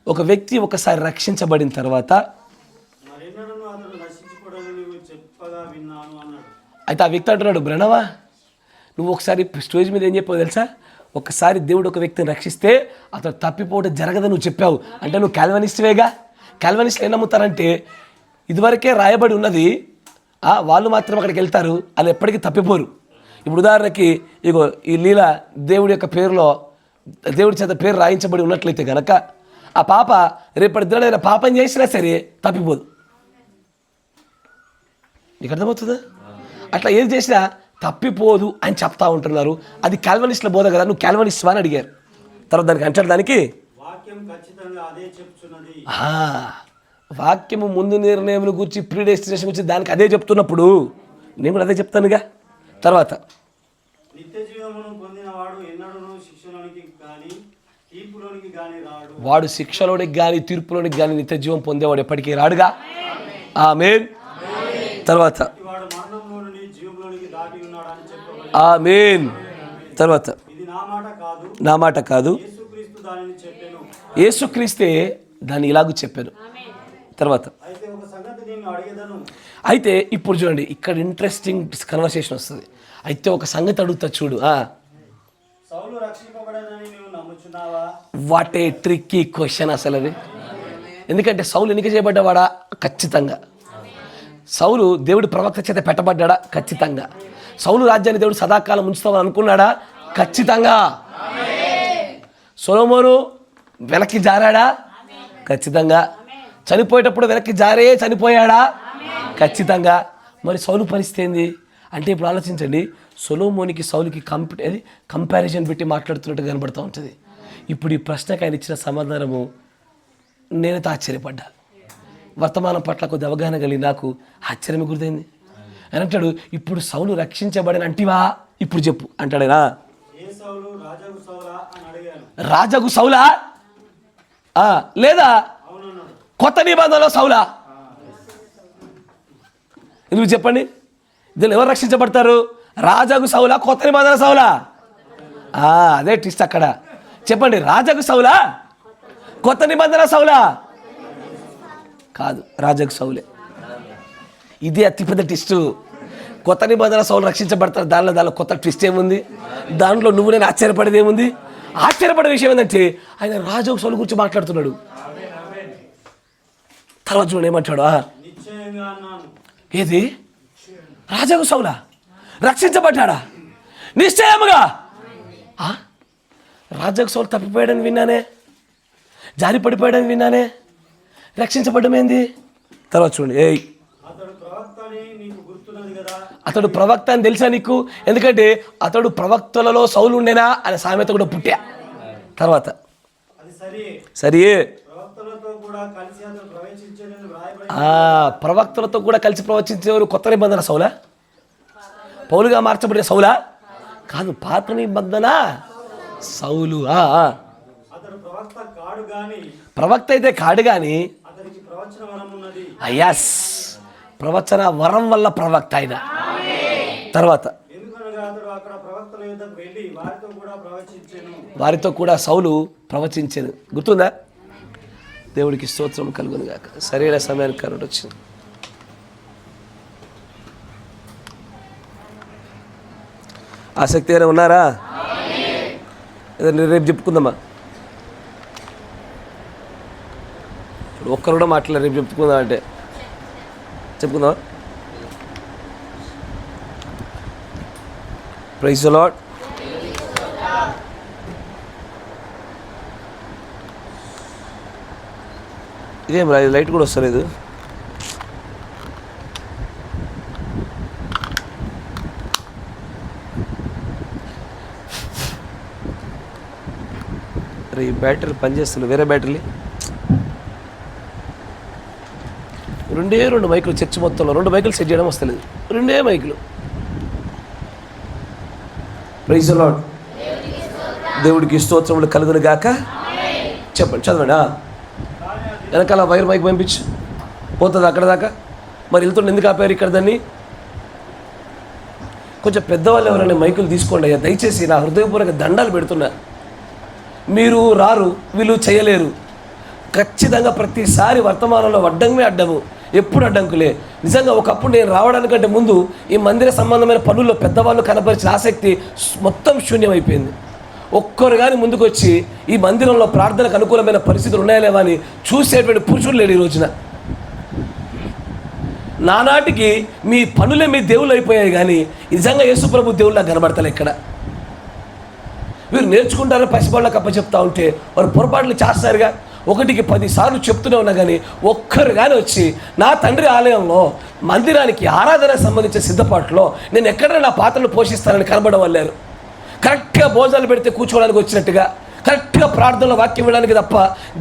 A: ఒక వ్యక్తి ఒకసారి రక్షించబడిన తర్వాత అయితే ఆ వ్యక్తి అంటున్నాడు, బ్రణవా నువ్వు ఒకసారి స్టేజ్ మీద ఏం చెప్పావు తెలుసా? ఒకసారి దేవుడు ఒక వ్యక్తిని రక్షిస్తే అతను తప్పిపోవడం జరగదని నువ్వు చెప్పావు. అంటే నువ్వు క్యాల్వనిస్ట్వేగా. క్యాల్వనిస్టులు ఏం నమ్ముతారంటే ఇదివరకే రాయబడి ఉన్నది, వాళ్ళు మాత్రం అక్కడికి వెళ్తారు, వాళ్ళు ఎప్పటికీ తప్పిపోరు. ఇప్పుడు ఉదాహరణకి ఇగో ఈ లీల దేవుడి యొక్క పేరులో, దేవుడి చేత పేరు రాయించబడి ఉన్నట్లయితే కనుక ఆ పాప రేపటి దిన పాపం చేసినా సరే తప్పిపోదు. నీకు అర్థమవుతుందా? అట్లా ఏది చేసినా తప్పిపోదు అని చెప్తా ఉంటున్నారు. అది క్యాల్వనిస్టుల బోధ కదా. నువ్వు క్యాల్వనిస్ట్ అని అడిగారు. తర్వాత దానికి అంటారు, దానికి వాక్యము ముందు నిర్ణయం గురించి ప్రీడెస్టినేషన్ గురించి దానికి అదే చెప్తున్నప్పుడు నేను కూడా అదే చెప్తానుగా. తర్వాత వాడు శిక్షలోనికి కానీ తీర్పులోనికి కానీ నిత్య జీవం పొందేవాడు ఎప్పటికీ రాడుగా. ఆమేన్. తర్వాత ఆమేన్. తర్వాత నా మాట కాదు, యేసుక్రీస్తే దాన్ని ఇలాగూ చెప్పాను. తర్వాత అయితే ఇప్పుడు చూడండి, ఇక్కడ ఇంట్రెస్టింగ్ కన్వర్సేషన్ వస్తుంది. అయితే ఒక సంగతి అడుగుతా చూడు. వాట్ ఏ ట్రిక్కీ క్వశ్చన్ అసలు అది. ఎందుకంటే సౌలు ఎన్నిక చేయబడ్డవాడా? ఖచ్చితంగా. సౌలు దేవుడి ప్రవక్త చేత పెట్టబడ్డా? ఖచ్చితంగా. సౌలు రాజ్యాన్ని దేవుడు సదాకాలం ఉంచుతామని అనుకున్నాడా? ఖచ్చితంగా. సొలొమోను వెనక్కి జారాడా? ఖచ్చితంగా. చనిపోయేటప్పుడు వెనక్కి జారే చనిపోయాడా? ఖచ్చితంగా. మరి సౌలు పరిస్థితి ఏంది అంటే ఇప్పుడు ఆలోచించండి. సొలొమోనికి సౌలుకి కంపారిజన్ పెట్టి మాట్లాడుతున్నట్టు కనబడుతూ ఉంటుంది. ఇప్పుడు ఈ ప్రశ్నకు ఆయన ఇచ్చిన సమాధానము నేనైతే ఆశ్చర్యపడ్డా. వర్తమానం పట్ల కొద్ది అవగాహన కలిగి నాకు ఆశ్చర్యం గుర్తయింది. అని అంటాడు, ఇప్పుడు సౌలు రక్షించబడిన అంటివా? ఇప్పుడు చెప్పు అంటాడేనా? రాజగు సౌలా లేదా కొత్త నిబంధనలో సౌలా? ఎందుకు చెప్పండి. దీన్ని ఎవరు రక్షించబడతారు? రాజగు సౌలా, కొత్త నిబంధన సౌలా? అదే ట్విస్ట్ అక్కడ. చెప్పండి, రాజగు సౌలా, కొత్త నిబంధన సౌలా? కాదు, రాజగు సౌలే. ఇది అతిపెద్ద ట్విస్ట్. కొత్త నిబంధన సౌలు రక్షించబడతారు, దానిలో కొత్త ట్విస్ట్ ఏముంది? దాంట్లో నువ్వు నేను ఆశ్చర్యపడేది ఏముంది? ఆశ్చర్యపడే విషయం ఏంటంటే ఆయన రాజగు సౌలు గురించి మాట్లాడుతున్నాడు. తర్వాత చూడండి ఏమంటాడు. ఏది? రాజగు సౌలా రక్షించబడ్డా? నిశ్చయముగా. రాజగు సౌలు తప్పిపోయాడని విన్నానే, జారి పడిపోయాడని విన్నానే, రక్షించబడ్డం ఏంది? తర్వాత చూడండి, అతడు ప్రవక్త అని తెలుసా నీకు? ఎందుకంటే అతడు ప్రవక్తలలో సౌలు ఉండేనా అనే సామెత కూడా పుట్టా. తర్వాత సరే, ప్రవక్తలతో కూడా కలిసి ప్రవచించేవారు కొత్త నిబంధన సౌలా? పౌలుగా మార్చబడిన సౌలా? కాదు, పాత నిబంధన సౌలు. ప్రవక్త అయితే కాడు కానీ అయ్యాస్ ప్రవచన వరం వల్ల ప్రవక్త అయిన. తర్వాత వారితో కూడా సౌలు ప్రవచించాను. గుర్తుందా? దేవుడికి స్తోత్రం కలుగును గాక. సరైన సమయానికి కరెంట్ వచ్చింది. ఆసక్తి ఏమైనా ఉన్నారా? రేపు చెప్పుకుందామా? ఇప్పుడు ఒక్కరు కూడా మాట్లాడారు. రేపు చెప్పుకుందాం అంటే చెప్పుకుందాం. Praise the Lord. ఇదేం రా, లైట్ కూడా వస్తలేదు. అరే ఈ బ్యాటరీ పనిచేస్తుంది, వేరే బ్యాటరీ. రెండు మైకులు చర్చ్ మొత్తంలో 2 మైకులు సెట్ చేయడం వస్తలేదు. 2 మైకులు. Praise the Lord. దేవుడికి స్తోత్రములు కలుగును గాక. చెప్పండి, చదవండి. వెనకాల వైర్ మైక్ పంపించు, పోతుంది అక్కడ దాకా. మరి వెళ్తుండే ఎందుకు ఆపారు ఇక్కడ దాన్ని? కొంచెం పెద్దవాళ్ళు ఎవరైనా మైకులు తీసుకోండి అయ్యా దయచేసి. నా హృదయపూర్వక దండాలు పెడుతున్నా. మీరు రారు, వీళ్ళు చేయలేరు. ఖచ్చితంగా ప్రతిసారి వర్తమానంలో అడ్డము, ఎప్పుడు అడ్డంకులే. నిజంగా ఒకప్పుడు నేను రావడానికంటే ముందు ఈ మందిర సంబంధమైన పనుల్లో పెద్దవాళ్ళు కనపరిచిన ఆసక్తి మొత్తం శూన్యమైపోయింది. ఒక్కరు కానీ ముందుకు వచ్చి ఈ మందిరంలో ప్రార్థనకు అనుకూలమైన పరిస్థితులు ఉన్నాయా లేవా అని చూసేటువంటి పురుషులు లేడు ఈ రోజున. నానాటికి మీ పనులే మీ దేవుళ్ళు అయిపోయాయి, కానీ నిజంగా యేసుప్రభు దేవుళ్ళ కనబడతలే ఇక్కడ. వీరు నేర్చుకుంటారని పసిబాళ్ళకి అప్పచెప్తా ఉంటే వారు పొరపాట్లు చేస్తారుగా. 1కి 10 సార్లు చెప్తూనే ఉన్నా కానీ ఒక్కరు కానీ వచ్చి నా తండ్రి ఆలయంలో మందిరానికి ఆరాధనకు సంబంధించిన సిద్ధపాటులో నేను ఎక్కడ నా పాత్రను పోషిస్తానని కనబడవల్లారు. కరెక్ట్గా భోజనాలు పెడితే కూర్చోవడానికి వచ్చినట్టుగా, కరెక్ట్గా ప్రార్థనలో వాక్యం వినడానికి తప్ప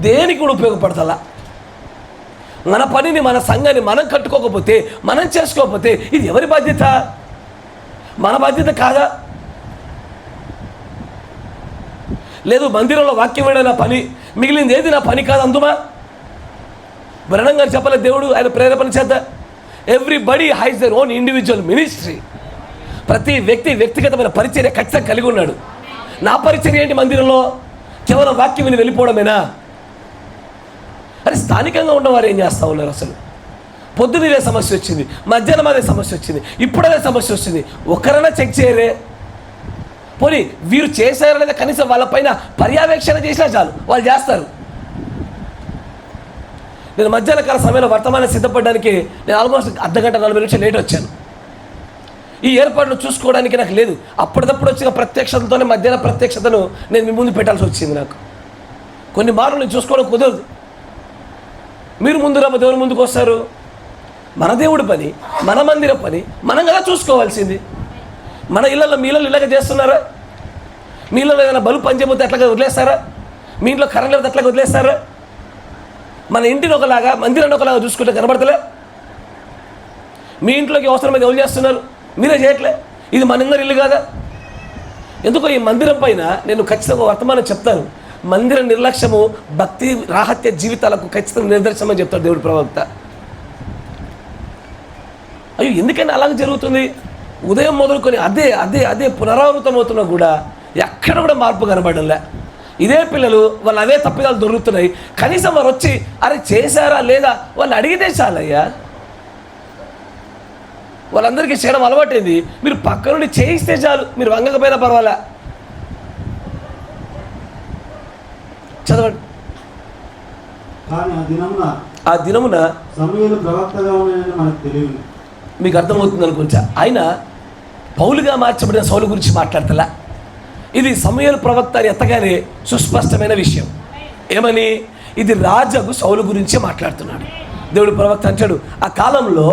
A: దేనికి కూడా ఉపయోగపడతలా. మన పనిని, మన సంఘాన్ని మనం కట్టుకోకపోతే, మనం చేసుకోకపోతే ఇది ఎవరి బాధ్యత? మన బాధ్యత కాదా? లేదు మందిరంలో వాక్యం వినడం నా పని, మిగిలింది ఏది నా పని కాదు అందుమా? బ్రహ్నం గారు చెప్పలేదు దేవుడు ఆయన ప్రేరేపణ చేత. Everybody has their own individual ministry. ప్రతి వ్యక్తి వ్యక్తిగతమైన పరిచర్య ఖచ్చితంగా కలిగి ఉన్నాడు. నా పరిచర్య ఏంటి మందిరంలో? కేవలం వాక్యం విని వెళ్ళిపోవడమేనా? అరే స్థానికంగా ఉన్నవారు ఏం చేస్తూ ఉన్నారు? అసలు పొద్దున ఇదే సమస్య వచ్చింది, మధ్యాహ్నం అదే సమస్య వచ్చింది, ఇప్పుడు అదే సమస్య వస్తుంది. ఒక్కరైనా చెక్ చేయరే? పోనీ వీరు చేశారు లేదా కనీసం వాళ్ళపైన పర్యవేక్షణ చేసినా చాలు, వాళ్ళు చేస్తారు. నేను మధ్యాహ్న కాల సమయంలో వర్తమానం సిద్ధపడడానికి నేను ఆల్మోస్ట్ అర్ధగంట 40 నిమిషాలు లేట్ వచ్చాను. ఈ ఏర్పాట్లు చూసుకోవడానికి నాకు లేదు. అప్పటికప్పుడు వచ్చిన ప్రత్యక్షతతోనే మధ్యాహ్న ప్రత్యక్షతను నేను మీ ముందు పెట్టాల్సి వచ్చింది. నాకు కొన్ని మార్లు నేను చూసుకోవడం కుదరదు. మీరు ముందు రమ్మ దేవుని ముందుకు వస్తారు. మన దేవుడి పని, మన మందిర పని మనం కదా చూసుకోవాల్సింది. మన ఇళ్ళల్లో మీ ఇళ్ళలో ఇలాగ చేస్తున్నారా? మీ ఇళ్ళలో ఏదైనా బల్బు పనిచేయకపోతే అట్లాగా వదిలేస్తారా? మీ ఇంట్లో కరెంట్ లేకపోతే అట్లాగా వదిలేస్తారా? మన ఇంటిని ఒకలాగా మందిరాన్ని ఒకలాగా చూసుకుంటే కనబడతలే? మీ ఇంట్లోకి అవసరమైతే ఎవరు చేస్తున్నారు? మీరే చేయట్లే. ఇది మనందరి ఇల్లు కాదా? ఎందుకో ఈ మందిరం పైన నేను ఖచ్చితంగా వర్తమానం చెప్తాను. మందిర నిర్లక్ష్యము భక్తి రాహత్య జీవితాలకు ఖచ్చితంగా నిదర్శనం అని చెప్తాడు దేవుడి ప్రవక్త. అయ్యో ఎందుకైనా అలాగే జరుగుతుంది? ఉదయం మొదలుకొని అదే అదే అదే పునరావృతం అవుతున్నా కూడా ఎక్కడ కూడా మార్పు కనబడంలే. ఇదే పిల్లలు వాళ్ళు అవే తప్పిదాలు దొరుకుతున్నాయి. కనీసం వారు వచ్చి అరే చేశారా లేదా వాళ్ళు అడిగితే చాలయ్యా. వాళ్ళందరికీ చేయడం అలవాటైంది. మీరు పక్క నుండి చేయిస్తే చాలు, మీరు వంగకపోయినా పర్వాలే. చదవండి. ఆ దినమున సమూయేలు ప్రవక్తగా ఉన్నాడని మనకు తెలియదు. మీకు అర్థమవుతుంది అనుకుంటా. ఆయన పౌలుగా మార్చబడిన సౌలు గురించి మాట్లాడతలా. ఇది సమూయేలు ప్రవక్త అని ఎత్తగానే సుస్పష్టమైన విషయం. ఏమని? ఇది రాజగు సౌలు గురించే మాట్లాడుతున్నాడు. దేవుడు ప్రవక్త అంటాడు ఆ కాలంలో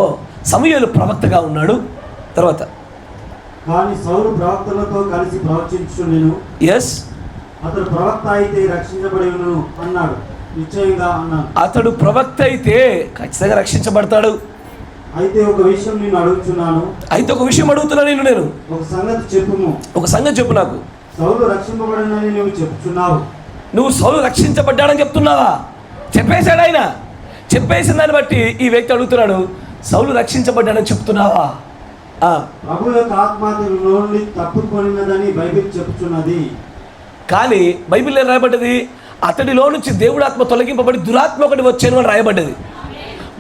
A: సమూయేలు ప్రవక్తగా ఉన్నాడు. తర్వాత
B: కానీ సౌలు ప్రవక్తలతో కలిసి ప్రవచించుచుండెను.
A: ఎస్,
B: అతడు ప్రవక్త అయితే రక్షించబడెను అన్నాడు. నిశ్చయంగా అన్నాడు.
A: అతడు ప్రవక్త అయితే ఖచ్చితంగా రక్షించబడతాడు.
B: అయితే ఒక విషయం నేను అడుగుతున్నాను.
A: అయితే ఒక విషయం అడుగుతున్నాను నేను.
B: ఒక సంగతి చెప్పుము.
A: ఒక సంగతి చెప్పు నాకు.
B: సౌలు రక్షింపబడనని నువ్వు చెప్తున్నావు.
A: నువ్వు సౌలు రక్షించబడ్డాడని చెప్తున్నావా? చెప్పేశాడు ఆయన. చెప్పేసిన దాన్ని బట్టి ఈ వ్యక్తి అడుగుతున్నాడు, సౌలు రక్షించబడ్డాడని చెప్తున్నావా?
B: ప్రభు యొక్క ఆత్మ నుండి తప్పుకొనినదని బైబిల్ చెప్తున్నది.
A: కానీ బైబిల్లో రాయబడ్డది అతడిలో నుంచి దేవుడు ఆత్మ తొలగింపబడి దురాత్మ ఒకటి వచ్చాను అని రాయబడ్డది.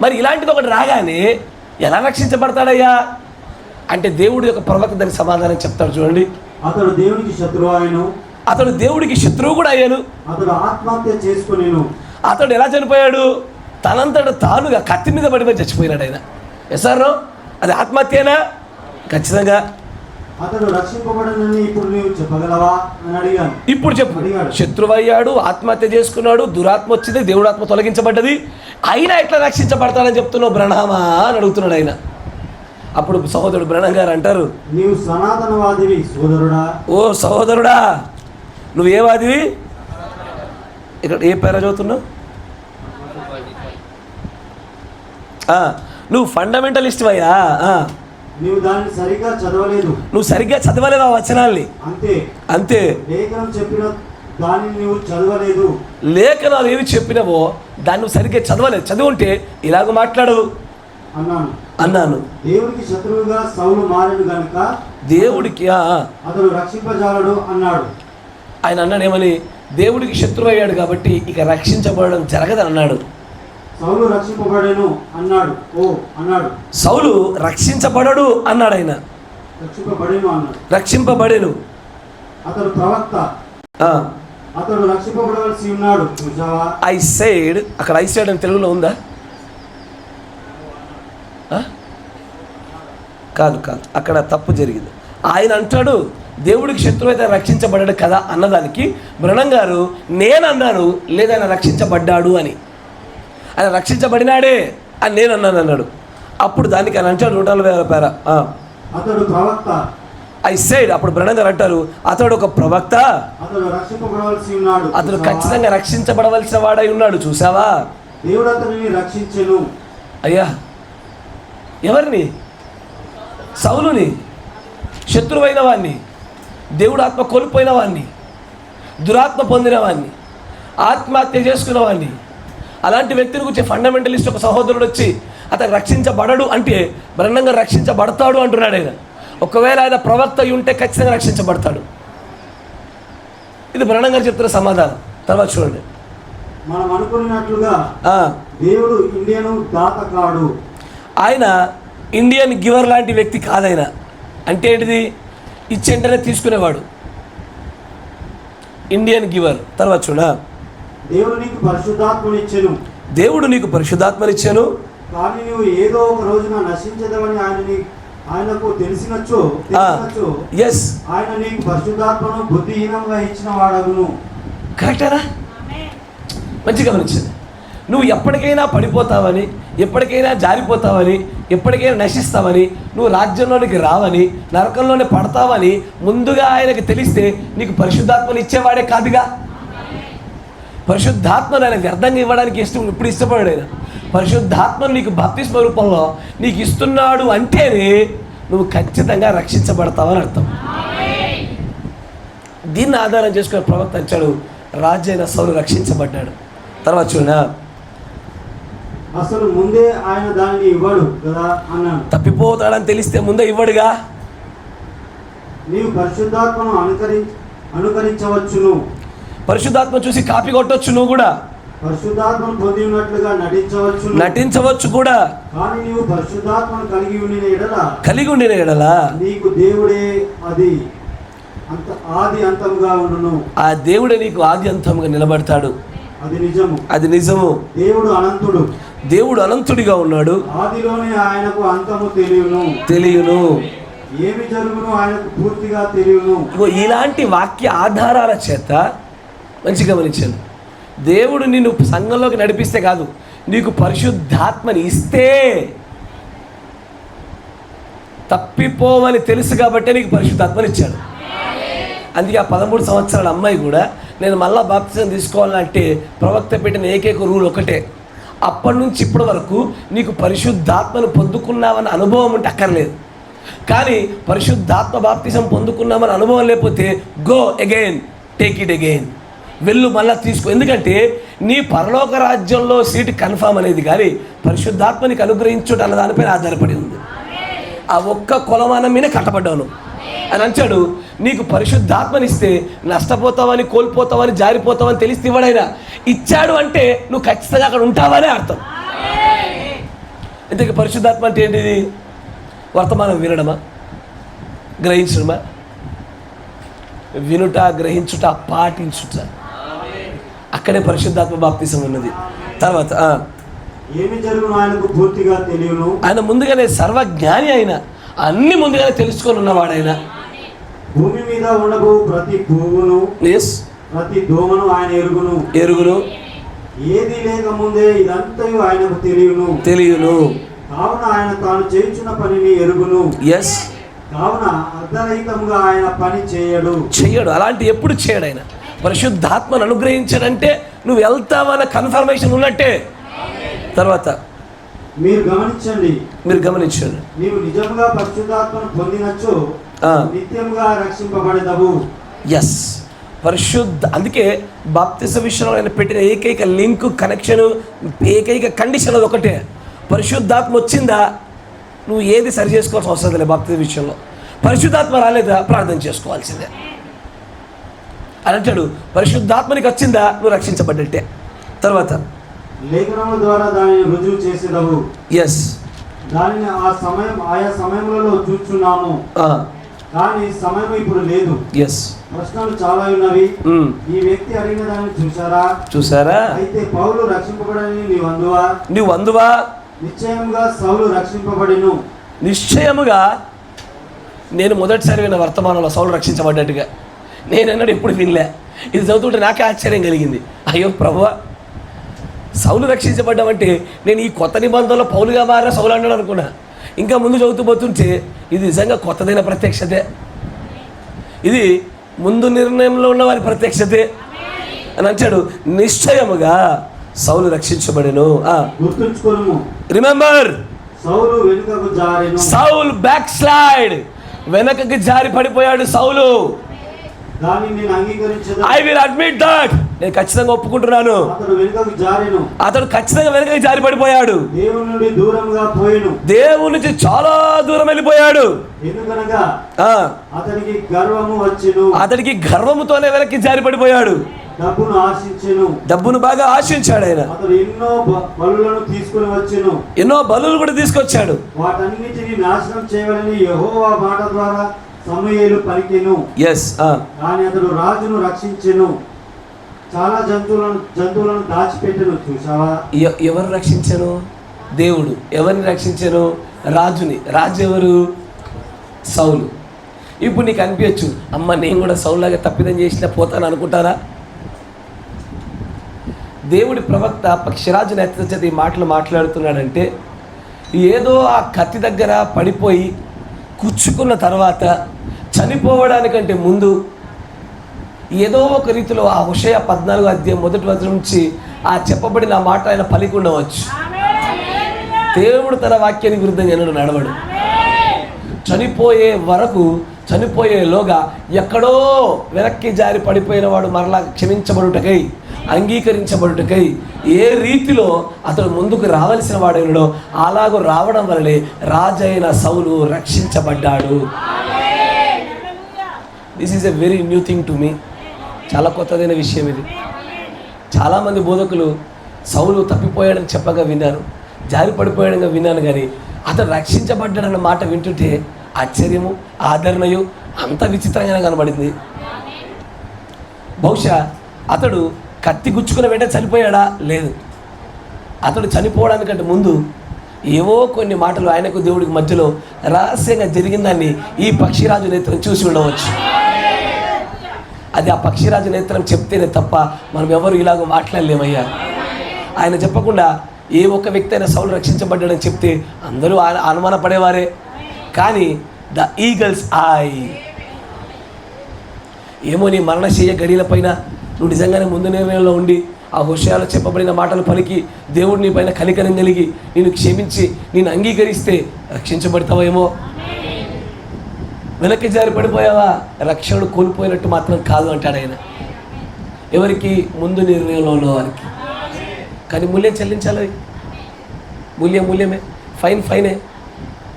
A: మరి ఇలాంటిది ఒకటి రాగానే ఎలా రక్షించబడతాడయ్యా అంటే దేవుడు యొక్క ప్రవక్త దానికి సమాధానం చెప్తాడు. చూడండి,
B: అతడు దేవునికి శత్రువు అయ్యాను.
A: అతడు దేవుడికి శత్రువు కూడా అయ్యాను.
B: అతడు ఆత్మహత్య చేసుకునేను.
A: అతడు ఎలా చనిపోయాడు? తనంతట తానుగా కత్తి మీద పడిపోయి చచ్చిపోయినాడు ఆయన. ఎసారో అది ఆత్మహత్యేనా? ఖచ్చితంగా.
B: అతడు రక్షింపబడనని ఇప్పుడు నీవు చెప్పగలవా అని అడిగాను.
A: ఇప్పుడు చెప్పు. శత్రువయ్యాడు, ఆత్మహత్య చేసుకున్నాడు, దురాత్మ వచ్చింది, దేవుడు ఆత్మ తొలగించబడ్డది, అయినా ఎట్లా రక్షించబడతానని చెప్తున్నావు బ్రహ్మా అని అడుగుతున్నాడు ఆయన. అప్పుడు సహోదరుడు బ్రహ్మం గారు అంటారు,
B: నీవు సనాతనవాదివి సోదరుడా. ఓ
A: సహోదరుడా, నువ్వేవాదివి? ఇక్కడ ఏ పేర చదువుతున్నావు? నువ్వు ఫండమెంటలిస్ట్ అయ్యా.
B: నీవు దాన్ని సరిగ్గా చదవలేదు.
A: నువ్వు సరిగ్గా చదవలేదు ఆ వచనాల్ని. అంతే.
B: లేఖనం చెప్పిన దాన్ని నువ్వు చదవలేదు.
A: లేఖనాలు ఏవి చెప్పినవో దాన్ని నువ్వు సరిగ్గా చదవలేదు. చదివి ఉంటే ఇలాగ మాట్లాడవు అన్నాను.
B: దేవుడికి శత్రువుగా సౌలు మారెను గనుక
A: దేవుడికి
B: అతడు రక్షింపజాలడు అన్నాడు.
A: ఆయన అన్నాడు ఏమని? దేవుడికి శత్రువు అయ్యాడు కాబట్టి ఇక రక్షించబడడం జరగదని అన్నాడు.
B: సౌలు రక్షింపబడేను అన్నాడు.
A: సౌలు రక్షించబడడు అన్నాడు ఆయన. రక్షింపబడేను.
B: అతడు ప్రవక్త, అతడు రక్షింపబడవలసి ఉన్నాడు.
A: ఐ సైడ్, అక్కడ ఐ సైడ్ అని తెలుగులో ఉందా? కాదు, అక్కడ తప్పు జరిగింది. ఆయన అంటాడు దేవుడికి శత్రువు అయితే రక్షించబడ్డాడు కదా అన్నదానికి బ్రహ్మం గారు నేను అన్నాను లేదా ఆయన రక్షించబడ్డాడు అని. ఆయన రక్షించబడినాడే అని నేను అన్నాడు. అప్పుడు దానికి ఆయన అంటాడు 140 పేర
B: అతడు ప్రవక్త.
A: I side. అప్పుడు బ్రహ్మం గారు అంటారు అతడు ఒక ప్రవక్త, అతడు ఖచ్చితంగా రక్షించబడవలసిన వాడై ఉన్నాడు. చూసావా?
B: దేవుడు అతనిని రక్షించెను.
A: అయ్యా, ఎవరిని? సౌలుని, శత్రువైన వాడిని, దేవుడు ఆత్మ కోల్పోయిన వాడిని, దురాత్మ పొందిన వాడిని, ఆత్మహత్య చేసుకున్న వాడిని, అలాంటి వ్యక్తిని గురించి ఫండమెంటలిస్ట్ ఒక సహోదరుడు వచ్చి అతను రక్షించబడడు అంటే బ్రహ్మంగా రక్షించబడతాడు అంటున్నాడు ఆయన. ఒకవేళ ఆయన ప్రవక్త ఉంటే ఖచ్చితంగా రక్షించబడతాడు. ఇది బ్రహ్మం గారు చెప్తున్న సమాధానం. తర్వాత చూడండి.
B: మనం అనుకున్నట్లుగా దేవుడు ఇండియను దాత కాడు.
A: ఆయన ఇండియన్ గివర్ లాంటి వ్యక్తి కాదైనా. అంటే ఏంటిది? ఇచ్చేంటనే తీసుకునేవాడు. Indian giver. తర్వాత చూడ,
B: దేవుడు నీకు పరిశుద్ధాత్మనిచ్చెను.
A: దేవుడు నీకు పరిశుద్ధాత్మనిచ్చాను.
B: కానీ నువ్వు ఏదో ఒక రోజున నశించదవని ఆయనకు తెలిసినచో ఆయన నీకు పరిశుద్ధాత్మను బుద్ధిహీనంగా ఇచ్చిన వాడగును.
A: కరెక్టేనా? మంచిగా గమనించింది. నువ్వు ఎప్పటికైనా పడిపోతావని, ఎప్పటికైనా జారిపోతావని, ఎప్పటికైనా నశిస్తావని, నువ్వు రాజ్యంలోనికి రావని, నరకంలోనే పడతావని ముందుగా ఆయనకి తెలిస్తే నీకు పరిశుద్ధాత్మను ఇచ్చేవాడే కాదుగా. పరిశుద్ధాత్మను ఆయన వ్యర్థంగా ఇవ్వడానికి ఇప్పుడు ఇష్టపడాడు ఆయన. పరిశుద్ధాత్మను నీకు బాప్తిస్మ రూపంలో నీకు ఇస్తున్నాడు అంటేనే నువ్వు ఖచ్చితంగా రక్షించబడతావని అర్థం. దీన్ని ఆధారం చేసుకునే ప్రవక్త అంటాడు రాజు అయిన సౌలు రక్షించబడ్డాడు. తర్వాత చూడ,
B: అసలు ముందే ఆయన దానిని ఇవ్వడు కదా అన్నాను.
A: తప్పిపోతాడని తెలిస్తే ముందే ఇవ్వడుగా.
B: నీవు పరిశుద్ధాత్మను అనుకరించవచ్చును.
A: పరిశుద్ధాత్మ చూసి కాపీ కొట్టొచ్చు. నువ్వు కూడా
B: పరిశుద్ధాత్మను పొంది ఉన్నట్లుగా
A: నటించవచ్చు కూడా.
B: కానీ నీవు పరిశుద్ధాత్మను
A: కలిగి ఉండిన ఎడల
B: నీకు దేవుడే ఆది అంతముగా ఉండును.
A: ఆ దేవుడే నీకు ఆది అంతముగా నిలబడతాడు. అది నిజము. దేవుడు అనంతుడిగా ఉన్నాడు.
B: ఆదిలోనే ఆయనకు అంతము
A: తెలియను.
B: ఏమి జరుగును ఆయనకు పూర్తిగా తెలియను.
A: ఇలాంటి వాక్య ఆధారాల చేత మంచి గమనించాను. దేవుడు నిన్ను సంఘంలోకి నడిపిస్తే కాదు, నీకు పరిశుద్ధాత్మని ఇస్తే తప్పిపోవని తెలుసు కాబట్టే నీకు పరిశుద్ధాత్మని ఇచ్చాడు. అందుకే ఆ 13 సంవత్సరాల అమ్మాయి కూడా నేను మళ్ళా బాప్తిజం తీసుకోవాలంటే ప్రవక్త పెట్టిన ఏకైక రూల్ ఒకటే, అప్పటి నుంచి ఇప్పటి వరకు నీకు పరిశుద్ధాత్మను పొందుకున్నావన్న అనుభవం ఉంటే అక్కర్లేదు. కానీ పరిశుద్ధాత్మ బాప్తిజం పొందుకున్నామని అనుభవం లేకపోతే go again, take it again, వెళ్ళు మళ్ళా తీసుకో. ఎందుకంటే నీ పరలోక రాజ్యంలో సీటు కన్ఫామ్ అనేది కానీ పరిశుద్ధాత్మనికి అనుగ్రహించుట అన్న దానిపైన ఆధారపడి ఉంది. ఆ ఒక్క కొలమానం మీద కట్టబడ్డాను అని అంటాడు. నీకు పరిశుద్ధాత్మనిస్తే నష్టపోతావని, కోల్పోతావని, జారిపోతావని తెలిస్తే ఇవ్వడైనా. ఇచ్చాడు అంటే నువ్వు ఖచ్చితంగా అక్కడ ఉంటావనే అర్థం. ఇంతకీ పరిశుద్ధాత్మ అంటే ఏంటిది? వర్తమానం వినడమా, గ్రహించడమా? వినుట, గ్రహించుట, పాటించుట, అక్కడే పరిశుద్ధాత్మ బాప్తిసం ఉన్నది. తర్వాత
B: ఏమి జరుగును ఆయనకు పూర్తిగా తెలియను.
A: ఆయన ముందుగానే సర్వజ్ఞాని, ఆయన అన్ని ముందుగానే తెలుసుకొని ఉన్నవాడు. ఆయన
B: భూమి మీద ఉండబో ప్రతి పువ్వును
A: ఎస్
B: ప్రతి దోమను ఆయన ఎరుగును. ఏది లేక ముందే ఇదంతయు ఆయనకు తెలియను. కావున ఆయన తాను చేయుచున్న పనిని ఎరుగును.
A: ఎస్
B: కావున అర్ధరహితంగా ఆయన పని చేయడు.
A: అలాంటి ఎప్పుడు చేయడు. ఆయన పరిశుద్ధాత్మను అనుగ్రహించాడంటే నువ్వు వెళ్తావన్న కన్ఫర్మేషన్ ఉన్నట్టే. తర్వాత
B: మీరు గమనించండి, నీవు నిజంగా పరిశుద్ధాత్మను పొందినచో నిత్యంగా రక్షింపబడేదవు.
A: ఎస్ పరిశుద్ధ, అందుకే బాప్తిజం విషయంలో ఆయన పెట్టిన ఏకైక లింక్, కనెక్షన్, ఏకైక కండిషన్ అది ఒకటే. పరిశుద్ధాత్మ వచ్చిందా నువ్వు ఏది సరి చేసుకోవాల్సిన అవసరం లేదు. బాప్తిజం విషయంలో పరిశుద్ధాత్మ రాలేదా ప్రార్థన చేసుకోవాల్సిందే అని అంటాడు. పరిశుద్ధాత్మనికి వచ్చిందా నువ్వు రక్షించబడ్డట్టే. తర్వాత
B: లేఖనముల ద్వారా దానిని రుజువు చేసేదవు.
A: ఎస్
B: దానిని ఆయా సమయములలో చూస్తున్నాము, కానీ సమయం ఇప్పుడు లేదు.
A: ఎస్
B: ప్రశ్నలు చాలా ఉన్నవి. ఈ వ్యక్తి అడిగిన దాన్ని చూసారా? అయితే పౌలు రక్షింపబడని నీవు అందువా? నిశ్చయముగా సౌలు రక్షింపబడిను.
A: నిశ్చయముగా నేను మొదటిసారి విన్న వర్తమానంలో సౌలు రక్షించబడ్డట్టుగా నేను అన్నాడు ఎప్పుడు వినలే. ఇది చదువుతుంటే నాకే ఆశ్చర్యం కలిగింది. అయ్యో ప్రభువా, సౌలు రక్షించబడ్డామంటే నేను ఈ కొత్త నిబంధనలో పౌలుగా మారిన సౌలు అన్నాడు అనుకున్నా. ఇంకా ముందు చదువుతూ పోతుంటే ఇది నిజంగా కొత్తదైన ప్రత్యక్షతే, ఇది ముందు నిర్ణయంలో ఉన్న వారి ప్రత్యక్షతే అని అంటాడు. నిశ్చయముగా సౌలు రక్షించబడెను. రిమెంబర్, సౌల్ బ్యాక్ స్లైడ్, వెనకకి జారి పడిపోయాడు సౌలు. ఐ విల్ అడ్మిట్ దట్, నేను ఖచ్చితంగా ఒప్పుకుంటున్నాను. అతడు ఖచ్చితంగా వెనకకి జారి పడిపోయాడు. దేవుని నుంచి చాలా దూరం వెళ్ళిపోయాడు. అతడికి గర్వముతోనే వెనక్కి జారి పడిపోయాడు. డబ్బును బాగా ఆశించాడు ఆయన. ఎన్నో బలులు కూడా తీసుకొచ్చాడు.
B: వాటన్నిటిని నాశనం చేయవాలని యెహోవా మాట ద్వారా సమూయేలు పలికెను. కానీ అతడు రాజును రక్షించెను, చాలా జంతువులను దాచిపెట్టెను. చూసావా?
A: ఎవరు రక్షించాను? దేవుడు. ఎవరిని రక్షించాను? రాజుని. రాజు ఎవరు? సౌలు. ఇప్పుడు నీకు అనిపించచ్చు, అమ్మ నేను కూడా సౌలులాగా తప్పిదం చేసినా పోతాను అనుకుంటారా? దేవుడి ప్రవక్త పక్షిరాజుని ఎత్తచేత ఈ మాటలు మాట్లాడుతున్నాడంటే ఏదో ఆ కత్తి దగ్గర పడిపోయి కూర్చుకున్న తర్వాత చనిపోవడానికంటే ముందు ఏదో ఒక రీతిలో ఆ హోషేయ 14 అధ్యాయం 1వ వచనం నుంచి ఆ చెప్పబడిన మాట ఆయన పలికి ఉండవచ్చు. దేవుడు తన వాక్యానికి విరుద్ధంగా ఎన్నడూ నడవడు. చనిపోయే వరకు, చనిపోయేలోగా ఎక్కడో వెనక్కి జారి పడిపోయిన వాడు మరలా క్షమించబడుటకై, అంగీకరించబడుటకై ఏ రీతిలో అతడు ముందుకు రావలసిన వాడైనడో అలాగూ రావడం వల్లనే రాజైన సౌలు రక్షించబడ్డాడు. This is a very new thing to me. చాలా కొత్తదైన విషయం ఇది. చాలామంది బోధకులు సౌలు తప్పిపోయాడని చెప్పగా విన్నాను, జారి పడిపోయాడని విన్నాను, కానీ అతడు రక్షించబడ్డాడన్న మాట వింటుంటే ఆశ్చర్యము, ఆదరణయు అంత విచిత్రంగానే కనబడింది. బహుశా అతడు కత్తి గుచ్చుకున్న వెంటనే చనిపోయాడా? లేదు. అతడు చనిపోవడానికంటే ముందు ఏవో కొన్ని మాటలు ఆయనకు దేవుడికి మధ్యలో రహస్యంగా జరిగిందాన్ని ఈ పక్షిరాజు నేత్రం చూసి ఉండవచ్చు. అది ఆ పక్షిరాజు నేత్రం చెప్తేనే తప్ప మనం ఎవరు ఇలాగ మాట్లాడలేమయ్యా. ఆయన చెప్పకుండా ఏ ఒక్క వ్యక్తి అయినా సౌలు రక్షించబడ్డాడని చెప్తే అందరూ అనుమానపడేవారే. కానీ ద ఈగల్స్ ఐ, ఏమో నీ మరణశయ్య గడియల పైన నువ్వు నిజంగానే ముందు నిర్ణయంలో ఉండి ఆ హోషేయలో చెప్పబడిన మాటలు పలికి దేవుడు నీ పైన కనికరం కలిగి నేను క్షమించి నేను అంగీకరిస్తే రక్షించబడతావేమో. వెనక్కి జారి పడిపోయావా? రక్షణను కోల్పోయినట్టు మాత్రం కాదు అంటాడు ఆయన. ఎవరికి? ముందు నిర్ణయంలో ఉన్న వారికి. కానీ మూల్యం చెల్లించాలి. మూల్యమే. ఫైనే.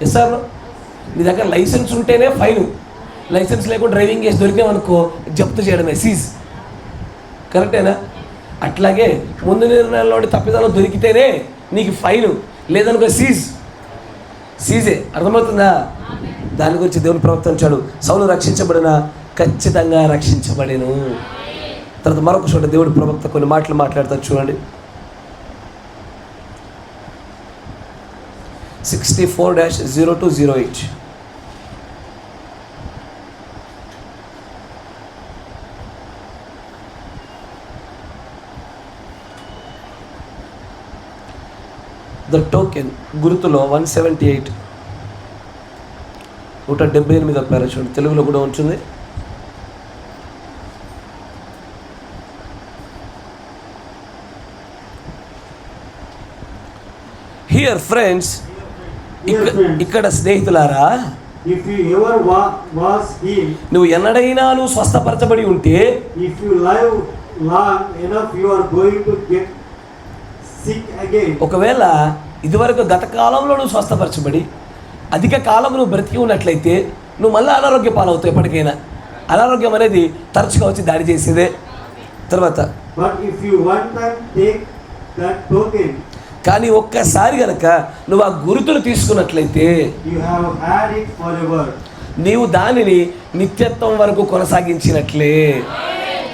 A: ఎస్ సార్, నీ దగ్గర లైసెన్స్ ఉంటేనే ఫైను. లైసెన్స్ లేకుండా డ్రైవింగ్ చేసి దొరికామనుకో జప్తు చేయడమే, సీజ్. కరెక్టేనా? అట్లాగే ముందు నిర్ణయంలో తప్పిదాలు దొరికితేనే నీకు ఫైను, లేదనుకో సీజే. అర్థమవుతుందా? దాని గురించి దేవుని ప్రవర్తించాడు. సౌలు రక్షించబడిన, ఖచ్చితంగా రక్షించబడేను. తర్వాత మరొక చోట దేవుడి ప్రవక్త కొన్ని మాటలు మాట్లాడతారు చూడండి. 64-0208. ద టోకెన్ గుర్తులో 178, 178 పేర చూడండి, తెలుగులో కూడా ఉంటుంది. హియర్ ఫ్రెండ్స్, ఇక్కడ స్నేహితులారా,
B: if you ever was healed,
A: నువ్వు ఎన్నడైనా నువ్వు స్వస్థపరచబడి ఉంటే,
B: if you live long enough, you are going to get sick again.
A: ఒకవేళ ఇదివరకు గత కాలంలో నువ్వు స్వస్థపరచబడి అధిక కాలం నువ్వు బ్రతికి ఉన్నట్లయితే నువ్వు మళ్ళీ అనారోగ్య పాలవుతావు. ఎప్పటికైనా అనారోగ్యం అనేది తరచుగా వచ్చి దాడి చేసేదే. తర్వాత
B: But if you one time take that token,
A: కానీ ఒక్కసారి గనక నువ్వు ఆ గుర్తులు తీసుకున్నట్లయితే,
B: you have had it forever.
A: నీవు దానిని నిత్యత్వం వరకు కొనసాగించినట్లే,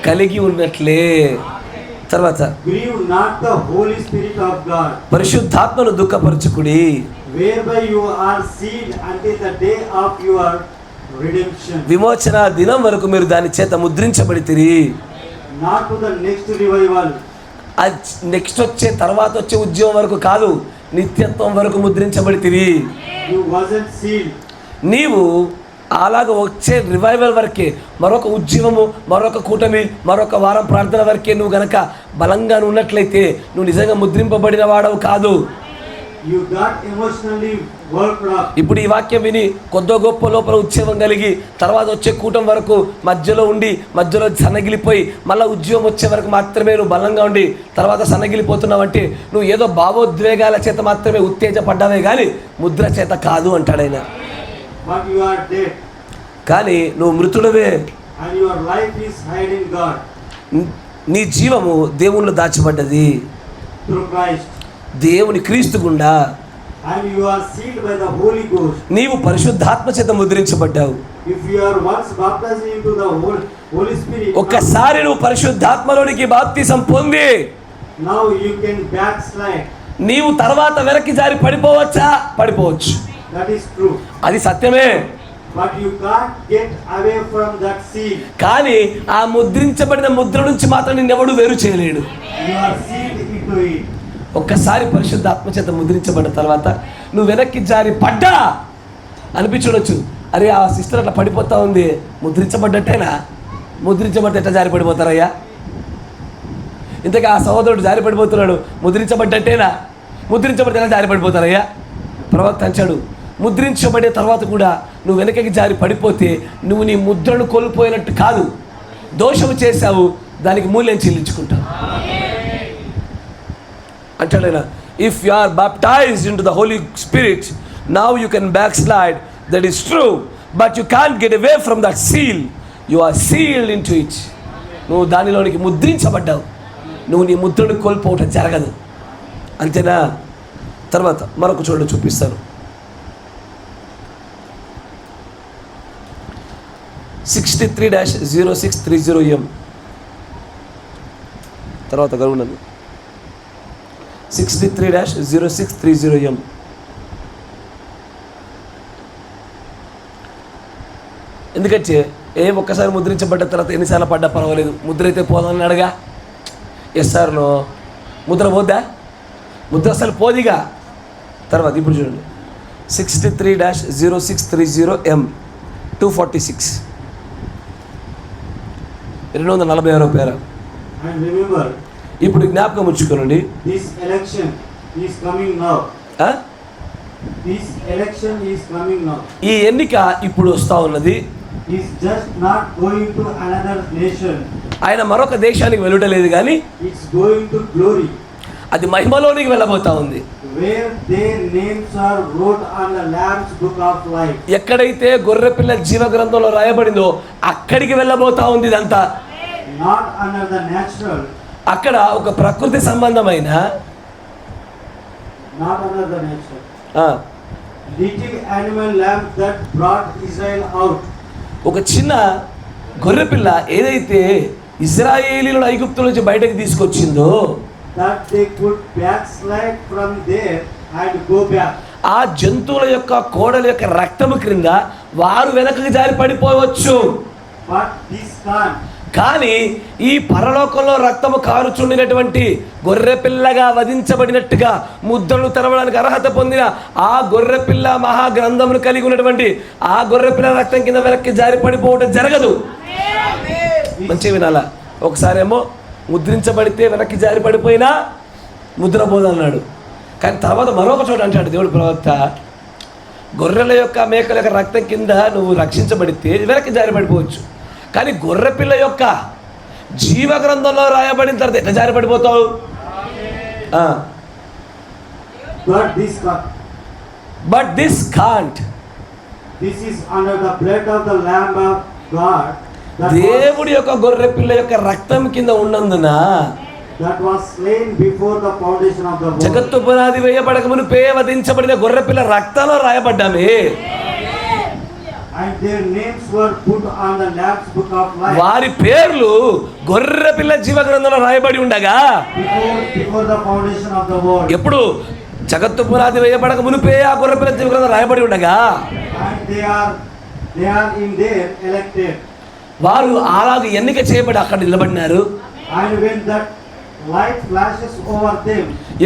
A: కలిగి ఉన్నట్లే. తర్వాత
B: Grieve not the Holy Spirit of God,
A: పరిశుద్ధాత్మను దుఃఖపరచుకుడి,
B: whereby you are sealed until the day of your redemption.
A: విమోచన దినం వరకు మీరు దాని చేత ముద్రించబడితిరి.
B: Not to the next revival.
A: అది నెక్స్ట్ వచ్చే తర్వాత వచ్చే ఉద్యమం వరకు కాదు, నిత్యత్వం వరకు ముద్రించబడితిరి.
B: You wasn't sealed.
A: నీవు అలాగ వచ్చే రివైవల్ వరకే, మరొక ఉద్యమము, మరొక కూటమి, మరొక వారం ప్రార్థన వరకే నువ్వు గనక బలంగా ఉన్నట్లయితే నువ్వు నిజంగా ముద్రింపబడిన వాడవు కాదు.
B: You got emotionally worked up.
A: ఇప్పుడు ఈ వాక్యం విని కొద్దో గొప్ప లోపల ఉద్యమం కలిగి తర్వాత వచ్చే కూటం వరకు మధ్యలో ఉండి మధ్యలో సన్నగిలిపోయి మళ్ళీ ఉద్యమం వచ్చే వరకు మాత్రమే నువ్వు బలంగా ఉండి తర్వాత సన్నగిలిపోతున్నావు అంటే నువ్వు ఏదో భావోద్వేగాల చేత మాత్రమే ఉత్తేజపడ్డావే కానీ ముద్ర చేత కాదు అంటాడు ఆయన.
B: But you are dead.
A: కానీ నువ్వు మృతుడవే,
B: And your life is hid in God
A: నీ జీవము దేవునిలో దాచబడ్డది
B: through Christ.
A: దేవుని క్రీస్తు గుండా.
B: And you are sealed by the Holy Ghost.
A: నీవు పరిశుద్ధాత్మ చేత ముద్రించబడ్డావు.
B: If you are once baptized into the Holy Spirit,
A: ఒక్కసారి నువ్వు పరిశుద్ధాత్మలోనికి బాప్తిసం పొంది
B: now you can backslide.
A: నీవు తర్వాత వెనక్కి జారి పడిపోవచ్చా? పడిపోవచ్చు,
B: That is true.
A: అది సత్యమే.
B: But you can't get away from that seal.
A: కానీ ఆ ముద్రించబడిన ముద్ర నుంచి మాత్రం నిన్నెవడు వేరు చేయలేడు.
B: You are sealed into it.
A: ఒక్కసారి పరిశుద్ధాత్మ చేత ముద్రించబడిన తర్వాత నువ్వు వెనక్కి జారి పడ్డా అనిపించవచ్చు, అరే ఆ సిస్టర్ అట్లా పడిపోతా ఉంది, ముద్రించబడ్డట్టేనా? ముద్రించబడితే ఎట్లా జారి పడిపోతారయ్యా? ఇంతకీ ఆ సహోదరుడు జారి పడిపోతున్నాడు, ముద్రించబడ్డట్టేనా? ముద్రించబడితే ఎలా జారి పడిపోతారయ్యా? ప్రవక్త అంచాడు, ముద్రించబడే తర్వాత కూడా నువ్వు వెనకకి జారి పడిపోతే నువ్వు నీ ముద్రను కోల్పోయినట్టు కాదు, దోషము చేశావు, దానికి మూల్యం చెల్లించుకుంటావు అంటాడు ఆయన. If you are baptised into the Holy Spirit now you can backslide, that is true, but you can't get away from that seal. You are sealed into it. నువ్వు దానిలోనికి ముద్రించబడ్డావు, నువ్వు నీ ముద్రను కోల్పోవటం జరగదు. అంతేనా? తర్వాత మరొక చోట చూపిస్తాను. 63-0630M తర్వాత గరువునది 63-0630M. ఎందుకంటే ఒక్కసారి ముద్రించబడ్డ తర్వాత ఎన్నిసార్లు పడ్డా పర్వాలేదు, ముద్ర అయితే పోదామని అడగా. ఎస్ఆర్లో ముద్ర పోద్దా? ముద్ర అసలు పోదిగా. తర్వాత ఇప్పుడు చూడండి 63-0630M 246 246 పేర.
B: And remember,
A: ఇప్పుడు జ్ఞాపకం ఉంచుకోనండి,
B: this election is coming now. This election is coming now.
A: ఈ ఎన్నిక ఇప్పుడు వస్తూ ఉన్నది.
B: Is just not going to another nation.
A: ఆయన మరొక దేశానికి వెళ్ళటలేదు కానీ
B: It's going to glory.
A: అది మహిమలోనికి వెళ్ళబోతా ఉంది.
B: Where their names are wrote on the Lamb's book of life.
A: ఎక్కడైతే గొర్రెపిల్ల జీవ గ్రంథంలో రాయబడిందో అక్కడికి వెళ్ళబోతా ఉంది ఇదంతా.
B: Not under the natural.
A: అక్కడ ఒక ప్రకృతి సంబంధమైన,
B: Not under the natural. Little animal lamb that brought Israel out.
A: ఒక చిన్న గొర్రెపిల్ల ఏదైతే ఇశ్రాయేలీయులను ఐగుప్తు నుంచి బయటకు తీసుకొచ్చిందో
B: That they could backslide from there and go back.
A: ఆ జంతువుల యొక్క కోడల యొక్క రక్తము క్రింద వారు వెనకకి జారి పడిపోవచ్చు. కానీ ఈ పరలోకంలో రక్తము కారుచుండినటువంటి గొర్రెపిల్లగా వధించబడినట్టుగా ముద్రలు తెరవడానికి అర్హత పొందిన ఆ గొర్రెపిల్ల మహాగ్రంథమును కలిగి ఉన్నటువంటి ఆ గొర్రెపిల్ల రక్తం కింద వెనక్కి జారి పడిపోవడం జరగదు. మంచి వినాలా. ఒకసారేమో ముద్రించబడితే వెనక్కి జారి పడిపోయినా ముద్రపోదు అన్నాడు. కానీ తర్వాత మరొక చోట అంటాడు దేవుడు ప్రవక్త, గొర్రెల యొక్క మేకల యొక్క రక్తం కింద నువ్వు రక్షించబడితే వెనక్కి జారి పడిపోవచ్చు, కానీ గొర్రెపిల్ల యొక్క జీవ గ్రంథంలో రాయబడిన తర్వాత ఎట్లా జారి పడిపోతావు? But this can't. దేవుడి యొక్క గొర్రెపిల్ల యొక్క రక్తం కింద ఉన్నందున జగత్తు పునాది వేయబడక మునుపే వధించబడిన గొర్రెపిల్ల రక్తంలో రాయబడ్డామే. వారి పేర్లు గొర్రెపిల్ల జీవ గ్రంథంలో రాయబడి ఉండగా ఎప్పుడు జగత్తు పునాది వేయబడక మునుపే ఆ గొర్రెపిల్ల జీవ గ్రంథం రాయబడి ఉండగా వారు అలాగే ఎన్నిక చేయబడి అక్కడ నిలబడినారు.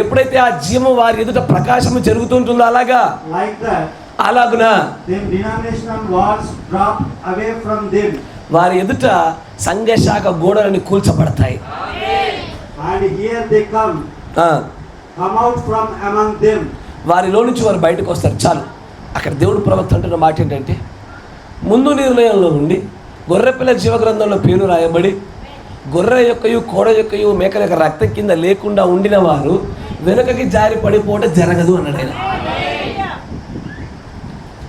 A: ఎప్పుడైతే ఆ జీవం వారి ఎదుట ప్రకాశము జరుగుతుంటుందో అలాగున వారి ఎదుట సంఘశాఖ గోడలని కూల్చబడతాయి. వారిలో నుంచి వారు బయటకు వస్తారు. చాలు. అక్కడ దేవుడు ప్రవక్త అంటున్న మాట ఏంటంటే, ముందు నిర్ణయంలో ఉండి గొర్రెపిల్ల జీవగ్రంథంలో పేరు రాయబడి గొర్రె యొక్కయు కోడ యొక్కయు మేకల యొక్క రక్తం కింద లేకుండా ఉండిన వారు వెనుకకి జారి పడిపోవడం జరగదు అన్నాడు ఆయన.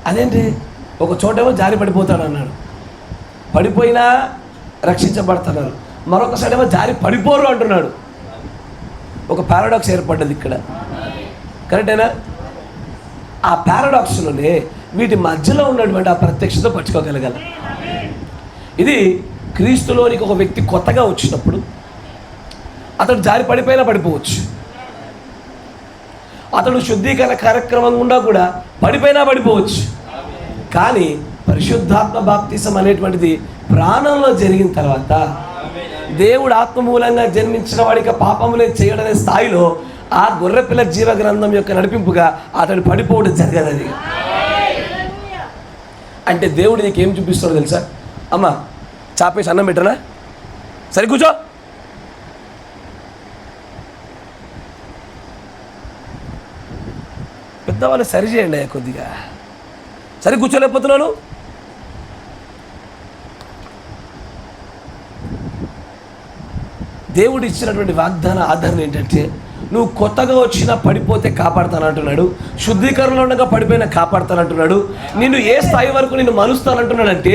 A: అదేంటి, ఒక చోటేమో జారి పడిపోతాడు అన్నాడు, పడిపోయినా రక్షించబడుతున్నారు. మరొకసారేమో జారి పడిపోరు అంటున్నాడు. ఒక పారాడాక్స్ ఏర్పడ్డది ఇక్కడ. కరెక్టేనా? ఆ పారాడాక్స్లోనే వీటి మధ్యలో ఉన్నటువంటి ఆ ప్రత్యక్షత పట్టుకోగలగాలి. ఇది క్రీస్తులోనికి ఒక వ్యక్తి కొత్తగా వచ్చినప్పుడు అతడు జారి పడిపోయినా పడిపోవచ్చు. అతడు శుద్ధీకరణ కార్యక్రమం గుండా కూడా పడిపోయినా పడిపోవచ్చు. కానీ పరిశుద్ధాత్మ బాప్తిసం అనేటువంటిది ప్రాణంలో జరిగిన తర్వాత దేవుడు ఆత్మ మూలంగా జన్మించిన వాడికి పాపములే చేయడనే స్థాయిలో ఆ గొర్రెపిల్ల జీవ గ్రంథం యొక్క నడిపింపుగా అతడు పడిపోవడం జరగదు. అది అంటే దేవుడు నీకేం చూపిస్తాడో తెలుసా? అమ్మ చాపేసి అన్నం పెట్టనా, సరి కూర్చో, పెద్దవాళ్ళు సరి చేయండి కొద్దిగా, సరి కూర్చోలేకపోతున్నాను. దేవుడు ఇచ్చినటువంటి వాగ్దాన ఆదరణ ఏంటంటే, నువ్వు కొత్తగా వచ్చినా పడిపోతే కాపాడుతానంటున్నాడు, శుద్ధీకరణలో ఉండగా పడిపోయినా కాపాడుతానంటున్నాడు, నిన్ను ఏ స్థాయి వరకు నిన్ను మలుస్తానంటున్నాడంటే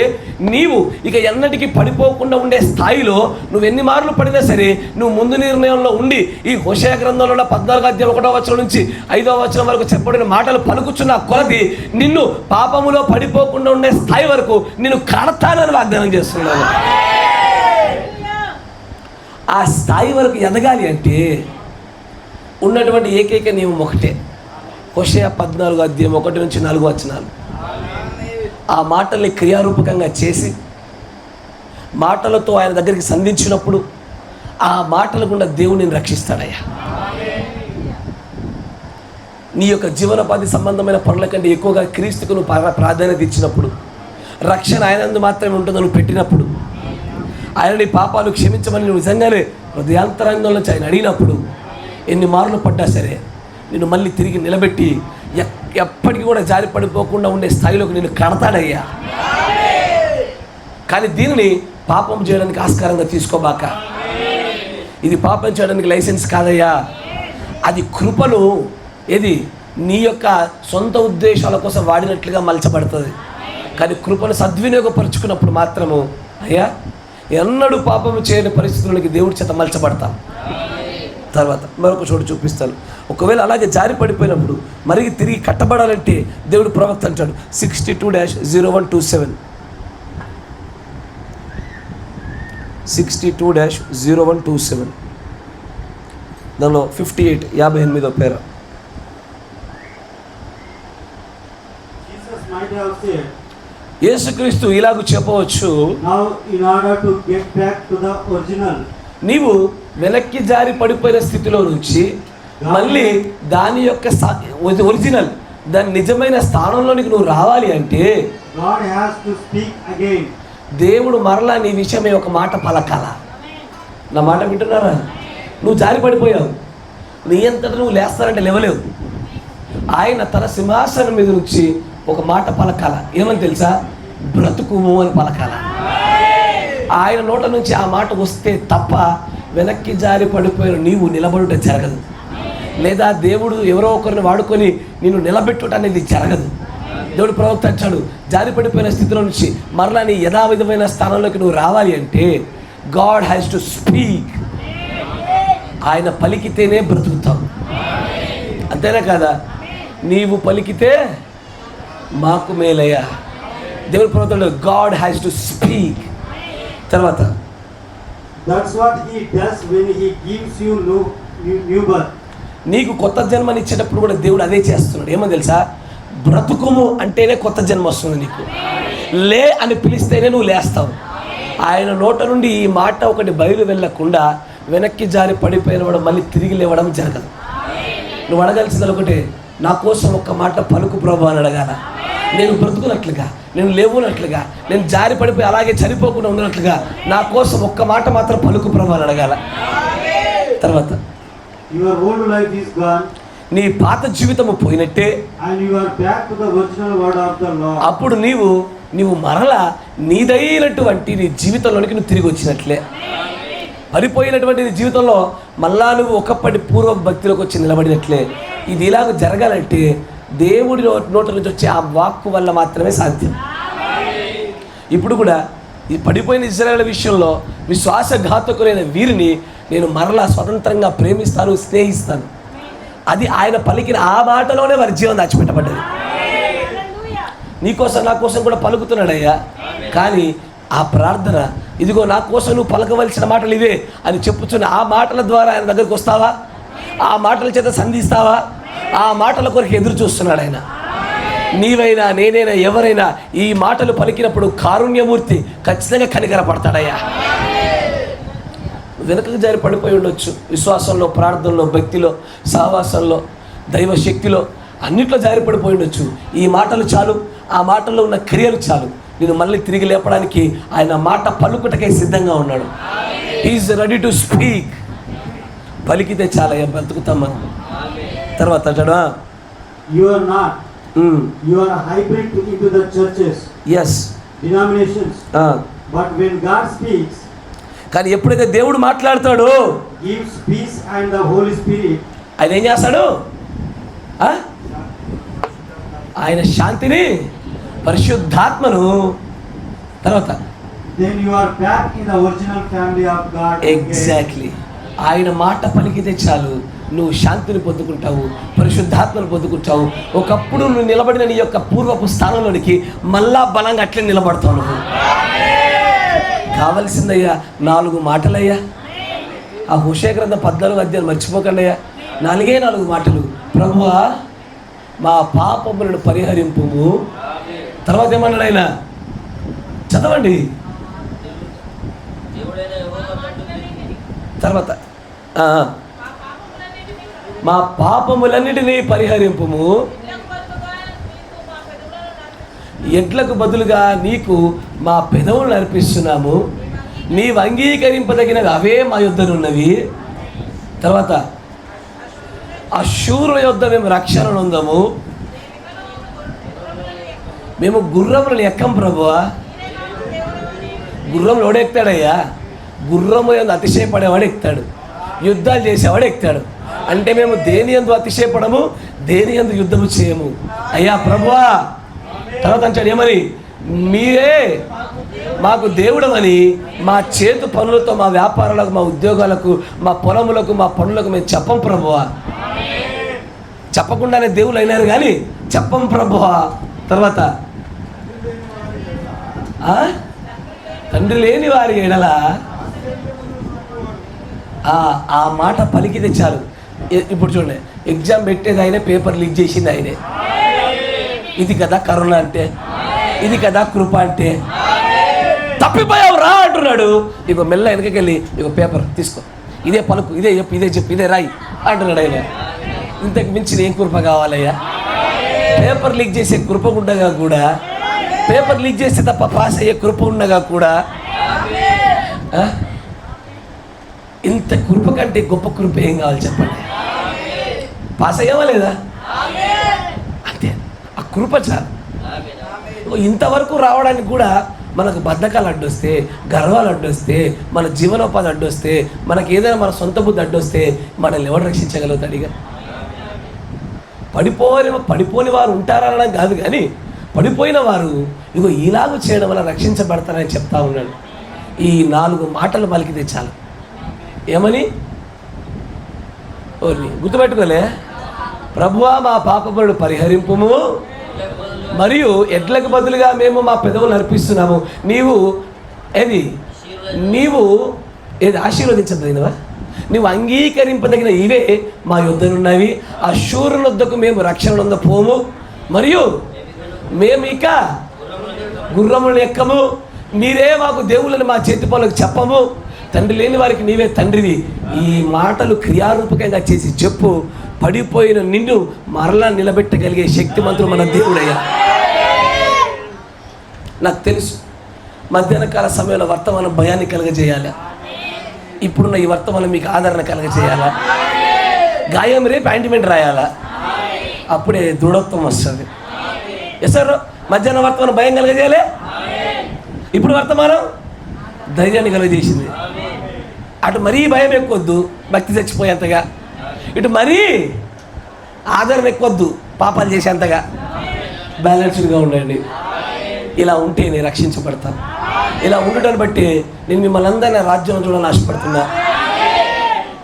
A: నీవు ఇక ఎన్నటికీ పడిపోకుండా ఉండే స్థాయిలో నువ్వు ఎన్ని మార్లు పడినా సరే నువ్వు ముందు నిర్ణయంలో ఉండి ఈ హోషేయ గ్రంథంలో 14:1 నుంచి 5 వరకు చెప్పబడిన మాటలు పలుకుచున్న కొలది నిన్ను పాపములో పడిపోకుండా ఉండే స్థాయి వరకు నిన్ను కడతానని వాగ్దానం చేస్తున్నాను. ఆ స్థాయి వరకు ఎదగాలి అంటే ఉన్నటువంటి ఏకైక నియమం ఒకటే, హోషేయ 14:1 నుంచి 4 ఆ మాటల్ని క్రియారూపకంగా చేసి మాటలతో ఆయన దగ్గరికి సంధించినప్పుడు ఆ మాటల గుండా దేవుడు నిన్ను రక్షిస్తాడయ్యా. నీ యొక్క జీవనోపాధి సంబంధమైన పనుల కంటే ఎక్కువగా క్రీస్తుకు నువ్వు ప్రాధాన్యత ఇచ్చినప్పుడు, రక్షణ ఆయనందు మాత్రమే ఉంటుందో నువ్వు పెట్టినప్పుడు, ఆయన నీ పాపాలు క్షమించమని నువ్వు నిజంగానే హృదయాంతరంగంలో నుంచి ఆయన అడిగినప్పుడు ఎన్ని మార్లు పడ్డా సరే నిన్ను మళ్ళీ తిరిగి నిలబెట్టి ఎప్పటికీ కూడా జారి పడిపోకుండా ఉండే స్థాయిలోకి నేను కడతాడయ్యా. కానీ దీనిని పాపం చేయడానికి ఆస్కారంగా తీసుకోబాక. ఇది పాపం చేయడానికి లైసెన్స్ కాదయ్యా. అది కృపను ఏది నీ యొక్క సొంత ఉద్దేశాల కోసం వాడినట్లుగా మలచబడుతుంది. కానీ కృపను సద్వినియోగపరుచుకున్నప్పుడు మాత్రము అయ్యా ఎన్నడూ పాపము చేయని పరిస్థితులకి దేవుడి చేత మలచబడతాం. తర్వాత మరొక చోటు చూపిస్తాను. ఒకవేళ అలాగే జారి పడిపోయినప్పుడు మరి తిరిగి కట్టబడాలంటే దేవుడు ప్రవక్త అంటాడు 62-0127 62-0127 దానిలో 58 58వ పేర
B: said,
A: యేసుక్రీస్తు ఇలాగ చెప్పవచ్చు,
B: now in order to get back to the original,
A: నీవు వెనక్కి జారి పడిపోయిన స్థితిలో నుంచి మళ్ళీ దాని యొక్క ఒరిజినల్, దాని నిజమైన స్థానంలోనికి నువ్వు రావాలి అంటే
B: God has to speak again.
A: దేవుడు మరలా నీ విషయమే ఒక మాట పలకాల. నా మాట వింటున్నారా? నువ్వు జారి పడిపోయావు, నీ అంతటా నువ్వు లేస్తానంటే లేవలేవు. ఆయన తన సింహాసనం మీద నుంచి ఒక మాట పలకాల. ఏమని తెలుసా? బ్రతుకుము అని పలకాల. ఆయన నోట నుంచి ఆ మాట వస్తే తప్ప వెనక్కి జారి పడిపోయిన నీవు నిలబడుట జరగదు, లేదా దేవుడు ఎవరో ఒకరిని వాడుకొని నిన్ను నిలబెట్టుట అనేది జరగదు. దేవుడు ప్రవక్త అంటాడు, జారి పడిపోయిన స్థితిలో నుంచి మరలా నీ యథావిధమైన స్థానంలోకి నువ్వు రావాలి అంటే గాడ్ హ్యాస్ టు స్పీక్. ఆయన పలికితేనే బ్రతుకుతావు, అంతేనా కదా? నీవు పలికితే మాకు మేలయ్యా. దేవుడు ప్రవక్త గాడ్ హ్యాస్ టు స్పీక్. తర్వాత
B: That's what he does when he gives you new birth.
A: నీకు కొత్త జన్మనిచ్చేటప్పుడు కూడా దేవుడు అదే చేస్తున్నాడు. ఏమో తెలుసా? బ్రతుకుము అంటేనే కొత్త జన్మ వస్తుంది నీకు. లే అని పిలిస్తేనే నువ్వు లేస్తావు. ఆయన నోట నుండి ఈ మాట ఒకటి బయలు వెళ్ళకుండా వెనక్కి జారి పడిపోయిన వాడు మళ్ళీ తిరిగి లేవడం జరగదు. నువ్వు అడగాల్సింది ఒకటే, నా కోసం ఒక్క మాట పలుకు ప్రభు అని అడగాల. నేను బ్రతుకున్నట్లుగా, నేను లేవునట్లుగా, నేను జారి పడిపోయి అలాగే చనిపోకుండా ఉన్నట్లుగా నా కోసం ఒక్క మాట మాత్రం పలుకు ప్రభు అని అడగాల. తర్వాత
B: your old life is gone,
A: నీ పాత జీవితము పోయినట్టే,
B: and you are back to the original word of the Lord.
A: అప్పుడు నీవు మరలా నీదైనటువంటి నీ జీవితంలోనికి నువ్వు తిరిగి వచ్చినట్లే. పడిపోయినటువంటి నీ జీవితంలో మళ్ళా నువ్వు ఒకప్పటి పూర్వ భక్తిలోకి వచ్చి నిలబడినట్లే. ఇది ఇలాగ జరగాలంటే దేవుడి నోట నుంచి వచ్చే ఆ వాక్కు వల్ల మాత్రమే సాధ్యం. ఇప్పుడు కూడా ఈ పడిపోయిన ఇశ్రాయేలు విషయంలో విశ్వాసఘాతకులైన వీరిని నేను మరలా స్వతంత్రంగా ప్రేమిస్తాను, స్నేహిస్తాను. అది ఆయన పలికిన ఆ మాటలోనే వారి జీవనం దాచిపెట్టబడ్డది. నీకోసం నా కోసం కూడా పలుకుతున్నాడయ్యా. కానీ ఆ ప్రార్థన, ఇదిగో నా కోసం నువ్వు పలకవలసిన మాటలు ఇవే అని చెప్పుచున్న ఆ మాటల ద్వారా ఆయన దగ్గరికి వస్తావా? ఆ మాటల చేత సంధిస్తావా? ఆ మాటల కొరకు ఎదురు చూస్తున్నాడు ఆయన. నీవైనా నేనైనా ఎవరైనా ఈ మాటలు పలికినప్పుడు కారుణ్యమూర్తి ఖచ్చితంగా కనికరపడతాడయ్యా. వెనుకకు జారి పడిపోయి ఉండొచ్చు, విశ్వాసంలో, ప్రార్థనలో, భక్తిలో, సహవాసంలో, దైవ శక్తిలో, అన్నిట్లో జారి పడిపోయి ఉండొచ్చు. ఈ మాటలు చాలు, ఆ మాటల్లో ఉన్న క్రియలు చాలు నేను మళ్ళీ తిరిగి లేపడానికి. ఆయన మాట పలుకుటకే సిద్ధంగా ఉన్నాడు. Is ready to speak. పలికితే చాలయ్యా, బ్రతుకుతాం మనం. తర్వాత అంటాడా,
B: You are not. You are a hybrid into the churches.
A: Yes.
B: Denominations. But when God speaks,
A: కానీ ఎప్పుడైతే దేవుడు మాట్లాడతాడో,
B: gives peace and the Holy Spirit,
A: ఆయన ఏం చేస్తాడు? ఆయన శాంతిని, పరిశుద్ధాత్మను, తర్వాత
B: then you are back in the original family of God.
A: Exactly. ఆయన మాట పలికితే చాలు, నువ్వు శాంతిని పొందుకుంటావు, పరిశుద్ధాత్మను పొందుకుంటావు. ఒకప్పుడు నువ్వు నిలబడిన నీ యొక్క పూర్వపు స్థానంలోనికి మళ్ళా బలంగా అట్లే నిలబడతావు. నువ్వు కావలసిందయ్యా 4 మాటలయ్యా. ఆ హోషేయ గ్రంథం 14వ అధ్యాయం మర్చిపోకండి అయ్యా. 4 మాటలు. ప్రభువా మా పాపములను పరిహరింపుము. తర్వాత ఏమన్నాడు ఆయన? చదవండి. తర్వాత మా పాపములన్నిటినీ పరిహరింపుము, ఎడ్లకు బదులుగా నీకు మా పెదవులను అర్పిస్తున్నాము, నీవు అంగీకరింపదగినవి అవే మా యొద్దనున్నవి. తర్వాత అశూరుల యొద్ద మేము రక్షణ నొందము, మేము గుర్రములను ఎక్కం ప్రభువా. గుర్రములు ఎవడెక్తాడయ్యా? గుర్రము యందు అతిశయపడేవాడు ఎక్కుతాడు, యుద్ధాలు చేసేవాడు ఎక్కుతాడు. అంటే మేము దేని యందు అతిశయపడము, దేని యందు యుద్ధము చేయము అయ్యా ప్రభువా. తర్వాత అంటాడు ఏమని? మీరే మాకు దేవుడమని మా చేతు పనులతో, మా వ్యాపారాలకు, మా ఉద్యోగాలకు, మా పొలములకు, మా పనులకు మేము చెప్పం ప్రభువా. చెప్పకుండానే దేవుళ్ళు అయినారు కానీ చెప్పం ప్రభువా. తర్వాత తండ్రి లేని వారి ఎడల ఆ మాట పలికితే చాలు. ఇప్పుడు చూడండి, ఎగ్జామ్ పెట్టేది ఆయనే, పేపర్ లీక్ చేసింది ఆయనే. ఇది కదా కరోనా అంటే. ఇది కదా కృప అంటే. తప్పిపోయావు రా అంటున్నాడు. ఇగో మెల్ల వెనకకెళ్ళి ఇగో పేపర్ తీసుకో, ఇదే పలుకు, ఇదే చెప్పు, ఇదే చెప్పు, ఇదే రాయి అంటున్నాడు ఆయన. ఇంతకు మించిన ఏం కృప కావాలయ్యా? పేపర్ లీక్ చేసే కృప ఉండగా కూడా, పేపర్ లీక్ చేస్తే తప్ప పాస్ అయ్యే కృప ఉండగా కూడా, ఇంత కృప కంటే గొప్ప కృప ఏం కావాలి చెప్పండి? పాస్ అయ్యావా లేదా? అంతే, ఆ కృప చాలు. ఇంతవరకు రావడానికి కూడా మనకు బద్ధకాలు అడ్డొస్తే, గర్వాలు అడ్డొస్తే, మన జీవనోపాధి అడ్డొస్తే, మనకి ఏదైనా మన సొంత బుద్ధి అడ్డొస్తే మనల్ని ఎవరు రక్షించగలుగుతాడు? ఇక పడిపోని వారు ఉంటారనడం కాదు, కానీ పడిపోయిన వారు ఇగో ఇలాగ చేయడం వల్ల రక్షించబడతారని చెప్తా ఉన్నాడు. ఈ 4 మాటలు పలికితే చాలు. ఏమని? గుర్తుపెట్టుకోలే, ప్రభువా మా పాపములను పరిహరింపుము, మరియు ఎడ్లకు బదులుగా మేము మా పెదవులు అర్పిస్తున్నాము. నీవు ఆశీర్వదించదగినవా? నువ్వు అంగీకరింపదగిన ఇవే మా యుద్ధనున్నవి. ఆ శూరుని వద్దకు మేము రక్షణ పోము, మరియు మేము ఇక గుర్రములను ఎక్కము. మీరే మాకు దేవుళ్ళని మా చేతి పనులకు చెప్పము. తండ్రి లేని వారికి నీవే తండ్రివి. ఈ మాటలు క్రియారూపకంగా చేసి చెప్పు. పడిపోయిన నిన్ను మరలా నిలబెట్టగలిగే శక్తిమంతుడు మన దేవుడయ్యా. నాకు తెలుసు, మధ్యాహ్న కాల సమయంలో వర్తమానం భయాన్ని కలగజేయాలా? ఇప్పుడున్న ఈ వర్తమానం మీకు ఆదరణ కలగజేయాలా? గాయం రేపు ఆయింట్మెంట్ రాయాలా? అప్పుడే దృఢత్వం వస్తుంది. ఎసారు మధ్యాహ్నం వర్తమానం భయం కలగజేయాలి, ఇప్పుడు వర్తమానం ధైర్యాన్ని కలగజేసింది. అటు మరీ భయం ఎక్కువద్దు, భక్తి చచ్చిపోయేంతగా. ఇటు మరీ ఆదరణ ఎక్కువద్దు, పాపాలు చేసేంతగా. బ్యాలెన్స్డ్గా ఉండండి. ఇలా ఉంటే నేను రక్షించబడతాను. ఇలా ఉండటాన్ని బట్టి నేను మిమ్మల్ని అందరినీ రాజ్యంలో చూడాలని ఆశపడుతున్నా.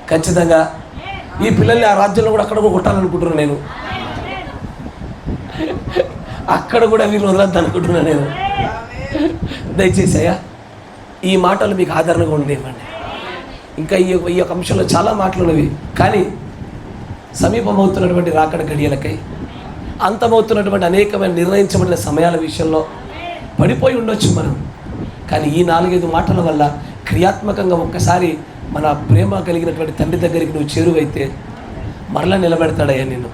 A: ఖచ్చితంగా ఈ పిల్లల్ని ఆ రాజ్యంలో కూడా అక్కడ కూడా కొట్టాలనుకుంటున్నాను నేను. అక్కడ కూడా వీళ్ళు వదలద్దు అనుకుంటున్నాను నేను. దయచేసి అయ్యా ఈ మాటలు మీకు ఆదరణగా ఉండేవ్వండి. ఇంకా ఈ యొక్క అంశంలో చాలా మాటలు ఉన్నవి, కానీ సమీపమవుతున్నటువంటి రాకడ గడియలకై, అంతమవుతున్నటువంటి అనేకమైన నిర్ణయించబడిన సమయాల విషయంలో పడిపోయి ఉండొచ్చు మనం. కానీ ఈ 4-5 మాటల వల్ల క్రియాత్మకంగా ఒక్కసారి మన ప్రేమ కలిగినటువంటి తండ్రి దగ్గరికి నువ్వు చేరువైతే మరలా నిలబెడతాడయ్యా నిన్ను,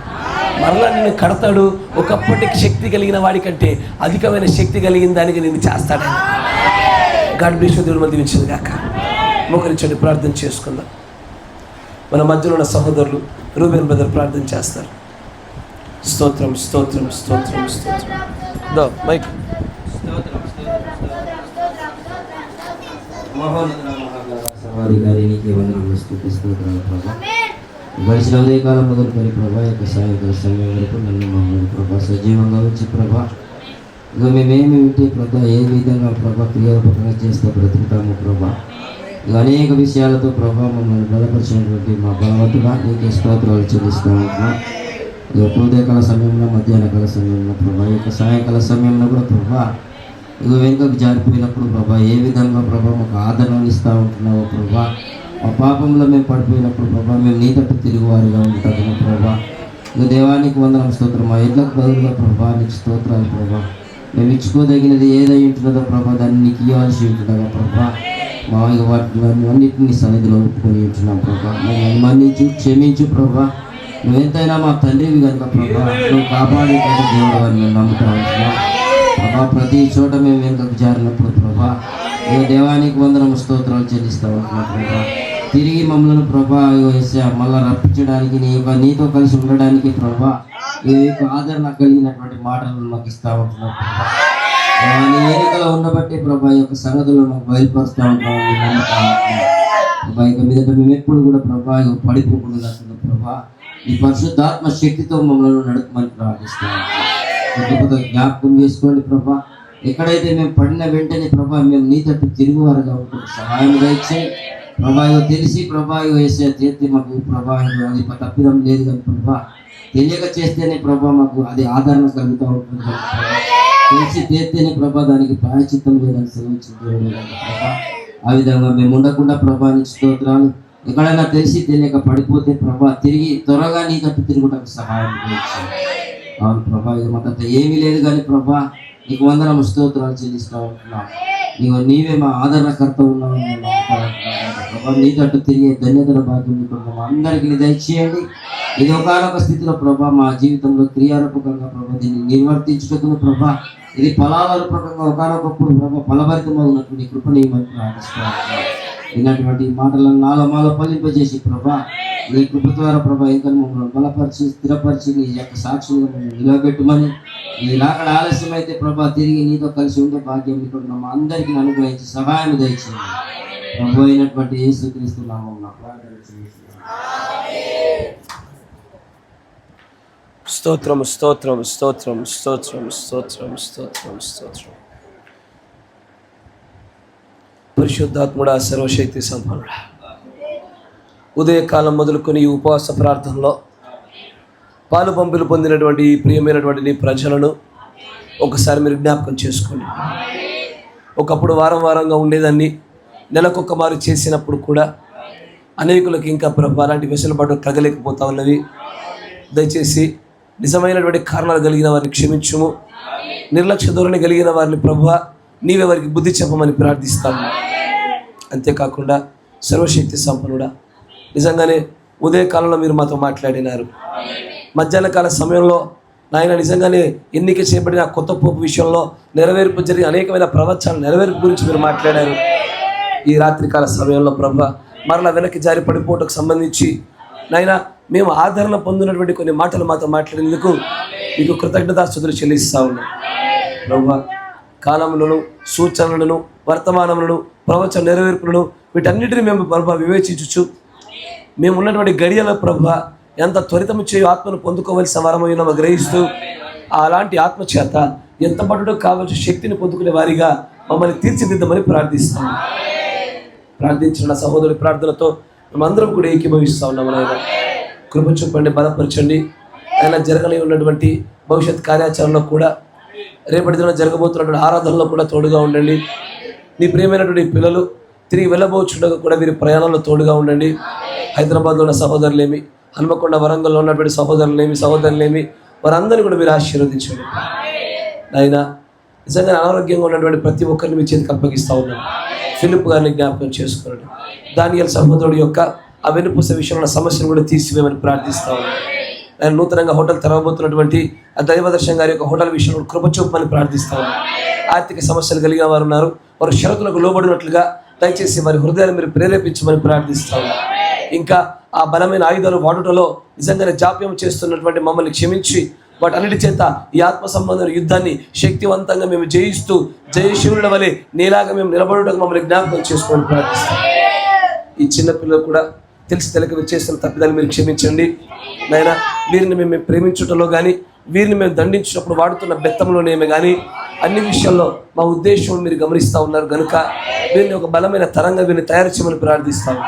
A: మరలా నిన్ను కడతాడు. ఒకప్పటికి శక్తి కలిగిన వాడికంటే అధికమైన శక్తి కలిగిన దానికి నిన్ను చేస్తాడని. God bless you. దేవుడు దీవించును గాక. మోకరించండి, ప్రార్థన చేసుకుందాం. మన మధ్యలో ఉన్న సహోదరులు రూబెన్ బ్రదర్ ప్రార్థన చేస్తారు. స్తోత్రం స్తోత్రం స్తోత్రం స్తోత్రం. దో మైక్.
C: గడిచిన ఉదయకాలం మొదలుకొని ప్రభా యొక్క సాయంకాల సమయం వరకు నన్ను మమ్మల్ని ప్రభా సజీవంగా వచ్చి ప్రభా ఇక మేమేమి వింటే ప్రభా ఏ విధంగా ప్రభా క్రియాత్మకంగా చేస్తే బ్రతుకుతాము ప్రభా. ఇక అనేక విషయాలతో ప్రభా మమ్మల్ని బలపరిచినటువంటి మా బలవంతుగా నీకే స్తోత్రాలు చెల్లిస్తూ ఉంటున్నాం. ఇక ఉదయకాల సమయంలో, మధ్యాహ్న కాల సమయంలో ప్రభా, ఈ యొక్క సాయంకాల సమయంలో కూడా ప్రభా ఇక వెనుకకు జారిపోయినప్పుడు ప్రభా ఏ విధంగా ప్రభా మాకు ఆదరణ ఇస్తూ ఉంటున్నావు ప్రభా. మా పాపంలో మేము పడిపోయినప్పుడు ప్రభా మేము నీ తట్టు తిరుగువారిగా ఉంటాము ప్రభా. ఇక దేవానికి వందనం స్తోత్రం. మా ఎడ్లకు బదులుగా ప్రభా నీకు స్తోత్రాలు ప్రభా. మేము ఇచ్చుకోదగినది ఏదై ఉంటున్నదో ప్రభా దాన్ని నీకు ఇవ్వాల్సి ఉంటుండగా ప్రభా. మా ఇక వాటిని సన్నిధిలో ఒప్పుకొని ఉంటున్నాం ప్రభా. మమ్మల్ని మన్నించు, క్షమించు ప్రభా. నువ్వెంతైనా మా తండ్రివి కనుక ప్రభా నువ్వు కాపాడేటువంటి దేవుడు అని మేము నమ్ముతా ఉంటున్నాం ప్రభా. ప్రతి చోట మేము వెనుకకు జారినప్పుడు ప్రభా ఇక దేవానికి వందనం స్తోత్రాలు చెల్లిస్తూ ఉంటున్నాం ప్రభా. తిరిగి మమ్మల్ని ప్రభా మళ్ళీ రప్పించడానికి నీతో కలిసి ఉండడానికి ప్రభా ఈ యొక్క ఆదరణ కలిగినటువంటి మాటలను మాకు ఇస్తూ ఉంటున్నాం ప్రభా. నీ ఎన్నికలో ఉండబట్టి ప్రభా ఈ యొక్క సంగతులు మాకు బయలుపరుస్తూ ఉంటాం ప్రభా. ఇక మీదట మేము ఎప్పుడు కూడా ప్రభా ఇక పడిపోకుండా ప్రభా ఈ పరిశుద్ధాత్మ శక్తితో మమ్మల్ని నడపమని ప్రార్థిస్తాం. జ్ఞాపకం చేసుకోండి ప్రభా. ఎక్కడైతే మేము పడిన వెంటనే ప్రభా మేము నీ తట్టు తిరుగువారుగా ఉంటుంది సహాయం దయచేయి ప్రభా. తెలిసి ప్రభా వేసే చేతి మాకు ప్రభా అది తప్పిదం లేదు కానీ ప్రభా తెలియక చేస్తేనే ప్రభా మాకు అది ఆదరణ కలుగుతూ ఉంటుంది తెలిసి చేస్తేనే ప్రభా దానికి ప్రాయచిత్తం లేదని సెలవించింది ప్రభా. ఆ విధంగా మేము ఉండకుండా ప్రభా నీకు స్తోత్రాలు. ఎక్కడైనా తెలిసి తెలియక పడిపోతే ప్రభా తిరిగి త్వరగా నీ తట్టు తిరుగుటకు సహాయం చేయించాలి. అవును ప్రభా ఇక మాకంత ఏమీ లేదు కానీ ప్రభా నీకు వందనము స్తోత్రాలు చెల్లిస్తా ఉంటున్నాం. నీవే మా ఆదరణకర్త ఉన్నావు. ప్రభా నీ తట్టు తిరిగే ధన్యతల భాగ్యం ప్రభావ అందరికీ దయచేయండి. ఇది ఒకనొక స్థితిలో ప్రభా మా జీవితంలో క్రియారూపకంగా ప్రభా దీన్ని నిర్వర్తించుటకు ప్రభా ఇది ఫలాల రూపకంగా ఒకనొకప్పుడు ప్రభా ఫలభరితమవునటువంటి కృపని ప్రార్థిస్తున్నాను. ఇలాంటి మాటలను మాలో ఫలింపజేసి ప్రభా నీ కృప ద్వారా ప్రభా ఇంకా మమ్మల్ని బలపరిచి స్థిరపరిచి నీ యొక్క సాక్షులుగా మమ్మల్ని నిలబెట్టుమని నీ రాకడ ఆలస్యం అయితే ప్రభా తిరిగి నీతో కలిసి ఉండే భాగ్యం ఇక్కడ అందరికీ అనుగ్రహించి సహాయం దయచేయండి. ప్రభు అయినటువంటి యేసుక్రీస్తు నామమున ప్రార్థన చేస్తున్నాను.
A: స్తోత్రం స్తోత్రం స్తోత్రం స్తోత్రం స్తోత్రం స్తోత్రం స్తోత్రం. పరిశుద్ధాత్ముడా, సర్వశక్తి సంపన్నుడా, ఉదయకాలం మొదలుకొని ఈ ఉపవాస ప్రార్థనలో పాలు పంపులు పొందినటువంటి ప్రియమైనటువంటి నీ ప్రజలను ఒకసారి మీరు జ్ఞాపకం చేసుకోండి. ఒకప్పుడు వారంగా ఉండేదాన్ని నెలకొక మారు చేసినప్పుడు కూడా అనేకులకు ఇంకా ప్రభు అలాంటి వెసులుబాటు కలగలేకపోతా ఉన్నవి. దయచేసి నిజమైనటువంటి కారణాలు కలిగిన వారిని క్షమించుము. నిర్లక్ష్య ధోరణి కలిగిన వారిని ప్రభువా నీవే వారికి బుద్ధి చెప్పమని ప్రార్థిస్తాము. అంతేకాకుండా సర్వశక్తి సంపన్నుడా, నిజంగానే ఉదయకాలంలో మీరు మాతో మాట్లాడినారు. మధ్యాహ్న కాల సమయంలో నాయన నిజంగానే ఎన్నిక చేయబడిన కొత్త పోపు విషయంలో నెరవేర్పు జరిగిన అనేకమైన ప్రవచనాల నెరవేర్పు గురించి మీరు మాట్లాడారు. ఈ రాత్రికాల సమయంలో ప్రభు మరలా వెనక్కి జారి పడిపోవటకు సంబంధించి నాయన మేము ఆదరణ పొందినటువంటి కొన్ని మాటలు మాతో మాట్లాడేందుకు మీకు కృతజ్ఞతాస్తుతులు చెల్లిస్తా ఉన్నాం. ప్రభు కాలములను, సూచనలను, వర్తమానములను, ప్రవచన నెరవేర్పులను వీటన్నిటిని మేము ప్రభు వివేచించు మేము ఉన్నటువంటి గడియల ప్రభు ఎంత త్వరితము చేయు ఆత్మను పొందుకోవలసిన వారమైనా గ్రహిస్తూ అలాంటి ఆత్మ చేత ఎంత పట్టుడు కావాల్సిన శక్తిని పొందుకునే వారిగా మమ్మల్ని తీర్చిదిద్దమని ప్రార్థిస్తాము. ప్రార్థించిన సహోదరి ప్రార్థనతో మేమందరం కూడా ఏకీభవిస్తూ ఉన్నాము. ఆయన కృప చూపండి, బలపరచండి. ఆయన జరగని ఉన్నటువంటి భవిష్యత్ కార్యాచరణలో కూడా రేపటి దిన జరగబోతున్నటువంటి ఆరాధనలో కూడా తోడుగా ఉండండి. నీ ప్రియమైనటువంటి పిల్లలు తిరిగి వెళ్ళబోచుండగా కూడా వీరి ప్రయాణంలో తోడుగా ఉండండి. హైదరాబాద్లో ఉన్న సహోదరులేమి, హనుమకొండ వరంగల్లో ఉన్నటువంటి సహోదరులేమి వారందరినీ కూడా మీరు ఆశీర్వదించండి. ఆయన నిజంగా అనారోగ్యంగా ఉన్నటువంటి ప్రతి ఒక్కరిని మీ చేతికి అప్పగిస్తూ ఉన్నాను. ఫిలిప్ గారిని జ్ఞాపకం చేసుకోండి. దానియేలు సహోదరుడు యొక్క ఆ వెనుపూస విషయంలో సమస్యను కూడా తీసివేయమని ప్రార్థిస్తా ఉన్నాను. ఆయన నూతనంగా హోటల్ తెరవబోతున్నటువంటి ఆ దైవదర్శనం గారి యొక్క హోటల్ విషయంలో కృప చూపమని ప్రార్థిస్తా ఉన్నాను. ఆర్థిక సమస్యలు కలిగిన వారు ఉన్నారు, వారు షరతులకు లోబడినట్లుగా దయచేసి వారి హృదయాన్ని మీరు ప్రేరేపించమని ప్రార్థిస్తా ఉన్నాను. ఇంకా ఆ బలమైన ఆయుధాలు వాడుటలో నిజంగానే జాప్యం చేస్తున్నటువంటి మమ్మల్ని క్షమించి వాటన్నిటి చేత ఈ ఆత్మ సంబంధమైన యుద్ధాన్ని శక్తివంతంగా మేము జయిస్తూ జయశివుల వలె నీలాగా మేము నిలబడటకు మమ్మల్ని జ్ఞాపకం చేసుకొని ప్రార్థిస్తాం. ఈ చిన్నపిల్లలు కూడా తెలిసి తెలియక చేస్తున్న తప్పిదాన్ని మీరు క్షమించండి. నాయన వీరిని మేము ప్రేమించటంలో కానీ వీరిని మేము దండించినప్పుడు వాడుతున్న బెత్తంలోనేమే కానీ అన్ని విషయాల్లో మా ఉద్దేశం మీరు గమనిస్తూ ఉన్నారు కనుక వీరిని ఒక బలమైన తరంగా వీరిని తయారు చేయమని ప్రార్థిస్తాము.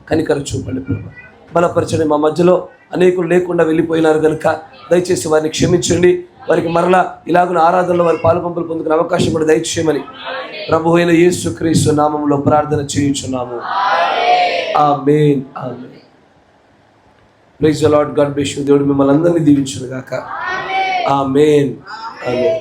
A: కనికర చూపండి ప్రభు, బలపరచండి. మా మధ్యలో అనేకులు లేకుండా వెళ్ళిపోయినారు కనుక దయచేసి వారిని క్షమించండి. వారికి మరలా ఇలాగున ఆరాధనలో వారి పాలుపంపులు పొందుకునే అవకాశం కూడా దయచేయమని ప్రభు అయిన యేసుక్రీస్తు నామములో ప్రార్థన చేయుచున్నాము. ఆమేన్, ఆమేన్. Praise the Lord. God bless you. దేవుడు మిమ్మల్ని అందరినీ దీవించును గాక. ఆమేన్, ఆమేన్.